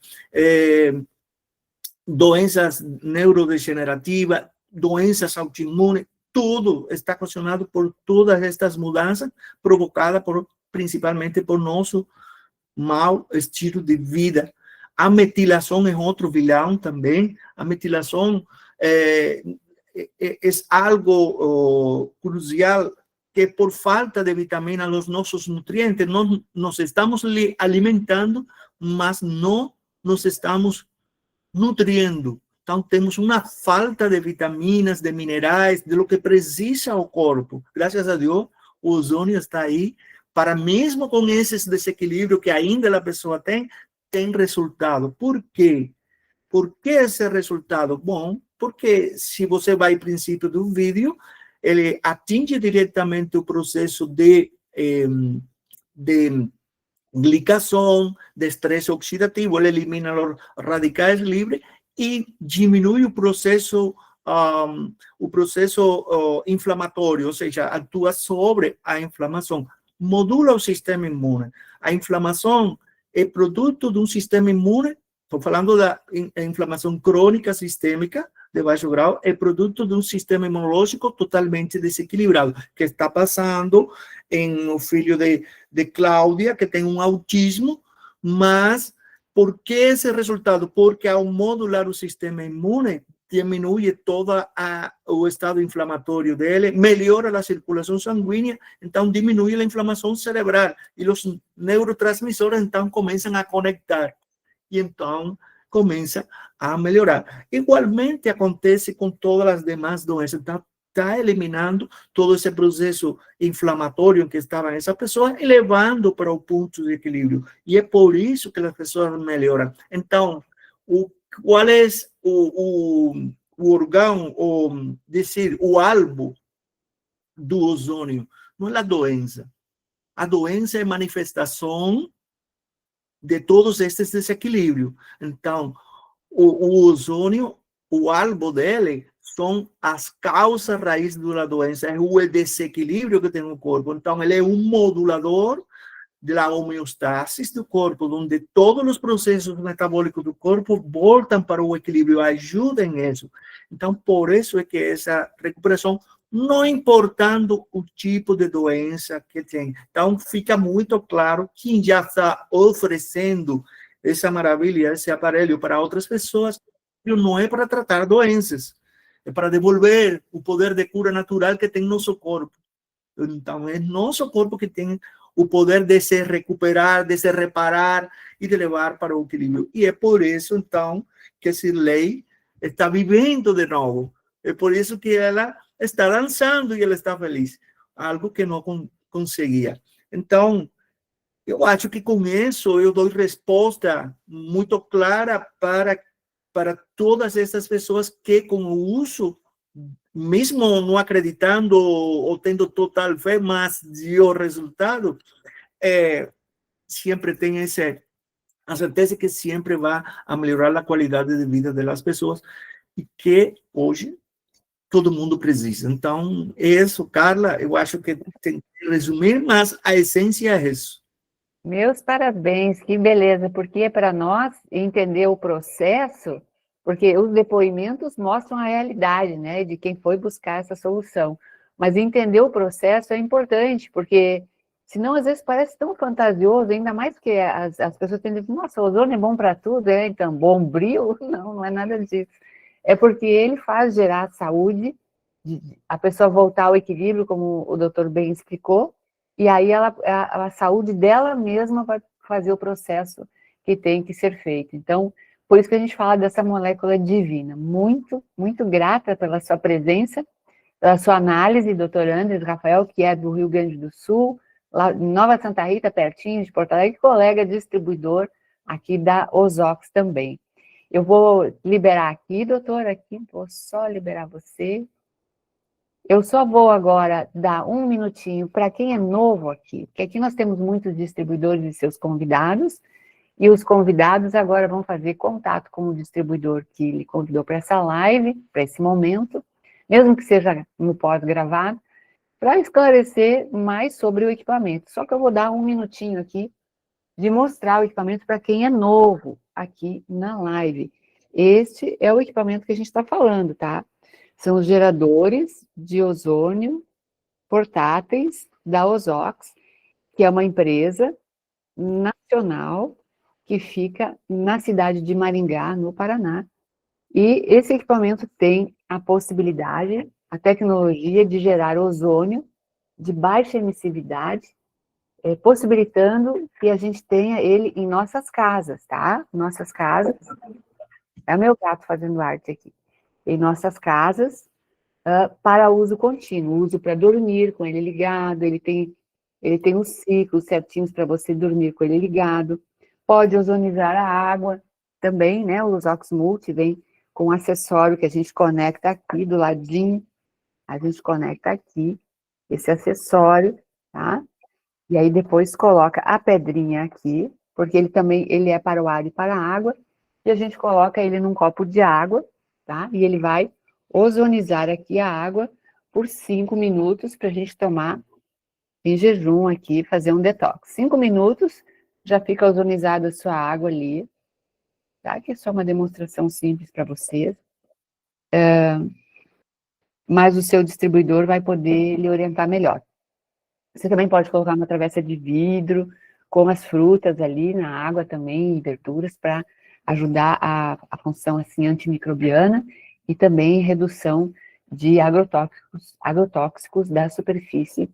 doenças neurodegenerativas, doenças autoimunes, tudo está relacionado por todas estas mudanças provocadas principalmente por nosso mau estilo de vida. A metilação é outro vilão também. A metilação é algo crucial, que por falta de vitamina nos nossos nutrientes, nós nos estamos alimentando, mas não nos estamos nutrindo. Então, temos uma falta de vitaminas, de minerais, de lo que precisa o corpo. Graças a Deus, o ozônio está aí, para mesmo com esses desequilíbrios que ainda a pessoa tem resultado. Por quê? Por que esse resultado? Bom, porque se você vai ao princípio do vídeo, ele atinge diretamente o processo de glicação, de estresse oxidativo, ele elimina os radicais livres e diminui o processo inflamatório, ou seja, atua sobre a inflamação, modula o sistema imune. A inflamação é produto de um sistema imune, estou falando da inflamação crônica sistêmica de baixo grau, é produto de um sistema imunológico totalmente desequilibrado, que está passando em o filho de Cláudia, que tem um autismo, mas por que esse resultado? Porque ao modular o sistema imune, diminui todo o estado inflamatório dele, melhora a circulação sanguínea, então diminui a inflamação cerebral e os neurotransmissores então começam a conectar e então começa a melhorar. Igualmente acontece com todas as demais doenças, está eliminando todo esse processo inflamatório que estava nessa pessoa e levando para o ponto de equilíbrio. E é por isso que as pessoas melhoram. Então, qual é o órgão, ou dizer, o alvo do ozônio? Não é a doença. A doença é manifestação de todos estes desequilíbrios. Então, o ozônio, o alvo dele são as causas raízes da doença, é o desequilíbrio que tem no corpo. Então, ele é um modulador da homeostase do corpo, onde todos os processos metabólicos do corpo voltam para o equilíbrio, ajudam nisso. Então, por isso é que essa recuperação, não importando o tipo de doença que tem. Então, fica muito claro quem já está oferecendo essa maravilha, esse aparelho para outras pessoas, não é para tratar doenças, é para devolver o poder de cura natural que tem nosso corpo. Então, é nosso corpo que tem o poder de se recuperar, de se reparar e de levar para o equilíbrio. E é por isso, então, que Shirley está vivendo de novo. É por isso que ela está dançando e ela está feliz. Algo que não conseguia. Então, eu acho que com isso eu dou resposta muito clara para todas essas pessoas que, com o uso, mesmo não acreditando ou tendo total fé, mas o resultado, sempre tem a certeza que sempre vai a melhorar a qualidade de vida das pessoas e que hoje todo mundo precisa. Então, isso, Carla, eu acho que tem que resumir, mas a essência é isso. Meus parabéns, que beleza, porque para nós entender o processo, porque os depoimentos mostram a realidade, né, de quem foi buscar essa solução, mas entender o processo é importante, porque senão às vezes parece tão fantasioso, ainda mais que as pessoas têm dito, nossa, o ozônio é bom para tudo, então, Bombril? Não é nada disso. É porque ele faz gerar saúde, a pessoa voltar ao equilíbrio, como o doutor bem explicou, e aí a saúde dela mesma vai fazer o processo que tem que ser feito. Então, por isso que a gente fala dessa molécula divina. Muito, muito grata pela sua presença, pela sua análise, doutor Andres Rafael, que é do Rio Grande do Sul, lá em Nova Santa Rita, pertinho de Porto Alegre, colega distribuidor aqui da Ozox também. Eu vou liberar aqui, doutor, aqui, vou só liberar você. Eu só vou agora dar um minutinho para quem é novo aqui, porque aqui nós temos muitos distribuidores e seus convidados, e os convidados agora vão fazer contato com o distribuidor que lhe convidou para essa live, para esse momento, mesmo que seja no pós-gravado, para esclarecer mais sobre o equipamento. Só que eu vou dar um minutinho aqui de mostrar o equipamento para quem é novo aqui na live. Este é o equipamento que a gente está falando, tá? São os geradores de ozônio portáteis da Ozox, que é uma empresa nacional que fica na cidade de Maringá, no Paraná. E esse equipamento tem a possibilidade, a tecnologia de gerar ozônio de baixa emissividade, possibilitando que a gente tenha ele em nossas casas, tá? Nossas casas. É o meu gato fazendo arte aqui. Em nossas casas, para uso contínuo, uso para dormir com ele ligado, ele tem os ciclos certinhos para você dormir com ele ligado, pode ozonizar a água também, né, o Ozox Multi vem com um acessório que a gente conecta aqui do ladinho, a gente conecta aqui esse acessório, tá? E aí depois coloca a pedrinha aqui, porque ele é para o ar e para a água, e a gente coloca ele num copo de água, tá? E ele vai ozonizar aqui a água por 5 minutos para a gente tomar em jejum aqui, fazer um detox. 5 minutos, já fica ozonizada a sua água ali, tá? Que é só uma demonstração simples para vocês. Mas o seu distribuidor vai poder lhe orientar melhor. Você também pode colocar uma travessa de vidro, com as frutas ali na água também, e verduras, para ajudar a função assim, antimicrobiana e também redução de agrotóxicos da superfície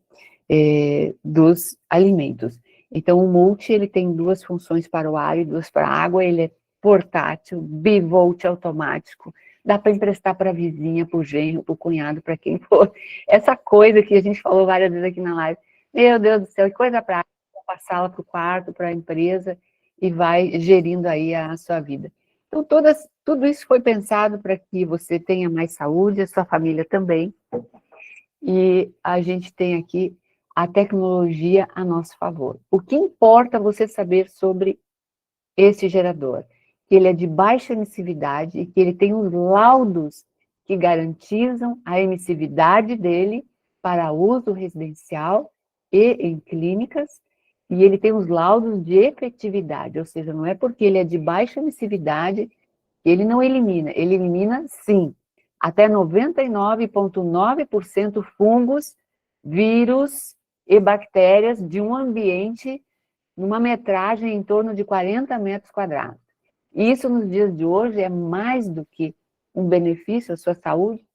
dos alimentos. Então, o multi, ele tem 2 funções para o ar e 2 para a água, ele é portátil, bivolt automático, dá para emprestar para a vizinha, para o genro, para o cunhado, para quem for. Essa coisa que a gente falou várias vezes aqui na live, meu Deus do céu, que coisa prática, passá-la para o quarto, para a empresa, e vai gerindo aí a sua vida. Então, tudo isso foi pensado para que você tenha mais saúde, a sua família também, e a gente tem aqui a tecnologia a nosso favor. O que importa você saber sobre esse gerador? Que ele é de baixa emissividade e que ele tem os laudos que garantizam a emissividade dele para uso residencial e em clínicas, e ele tem os laudos de efetividade, ou seja, não é porque ele é de baixa emissividade que ele não elimina, ele elimina sim, até 99,9% fungos, vírus e bactérias de um ambiente numa metragem em torno de 40 metros quadrados. Isso, nos dias de hoje, é mais do que um benefício à sua saúde,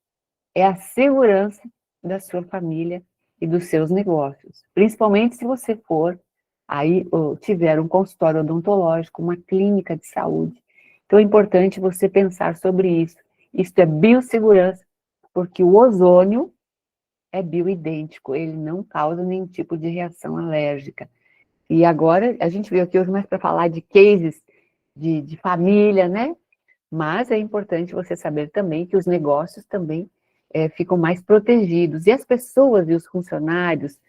é a segurança da sua família e dos seus negócios. Principalmente se você for, aí, ou tiver um consultório odontológico, uma clínica de saúde. Então, é importante você pensar sobre isso. Isso é biossegurança, porque o ozônio é bioidêntico, ele não causa nenhum tipo de reação alérgica. E agora, a gente veio aqui hoje mais para falar de cases de família, né? Mas é importante você saber também que os negócios também ficam mais protegidos. E as pessoas e os funcionários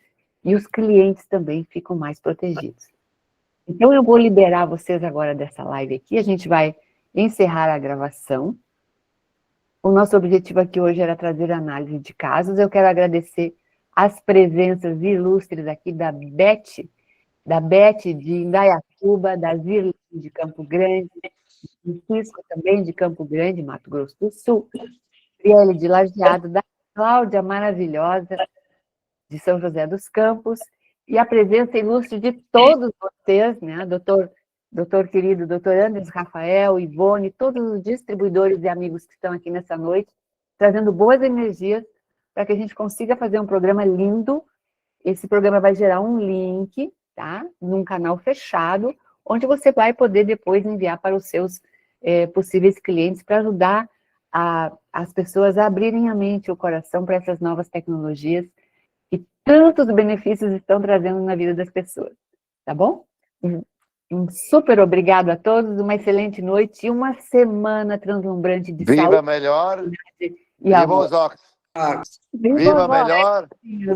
e os clientes também ficam mais protegidos. Então, eu vou liberar vocês agora dessa live aqui. A gente vai encerrar a gravação. O nosso objetivo aqui hoje era trazer análise de casos. Eu quero agradecer as presenças ilustres aqui da Beth de Indaiatuba, da Zirlene de Campo Grande, do Cisco também de Campo Grande, Mato Grosso do Sul, Friele de Lajeado, da Cláudia maravilhosa de São José dos Campos, e a presença ilustre de todos vocês, né, doutor querido, doutor Anderson Rafael, Ivone, todos os distribuidores e amigos que estão aqui nessa noite, trazendo boas energias para que a gente consiga fazer um programa lindo. Esse programa vai gerar um link, tá? Num canal fechado, onde você vai poder depois enviar para os seus possíveis clientes para ajudar as pessoas a abrirem a mente e o coração para essas novas tecnologias que tantos benefícios estão trazendo na vida das pessoas, tá bom? Um super obrigado a todos, uma excelente noite e uma semana translumbrante de saúde. Viva melhor, e viva amor. os Ox. Viva melhor, viva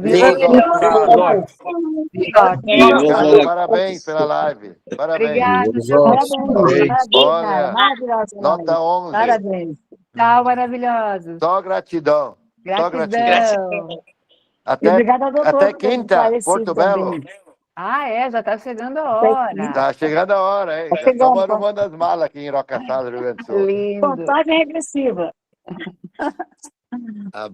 Ricardo, parabéns pela live. Parabéns. Obrigada. Olha, Maravilhosa nota live. 11. Parabéns. Tchau, maravilhosos. Só gratidão. Só gratidão. Gratidão. E obrigada ao doutor Até por ter quinta, esclarecido Porto Belo. também. Já está chegando a hora. Tá chegando a hora, hein? Tá Já chegando, estamos tá. arrumando as malas aqui em Rocaçado, Rio Grande do Sul. Lindo. Contagem regressiva. A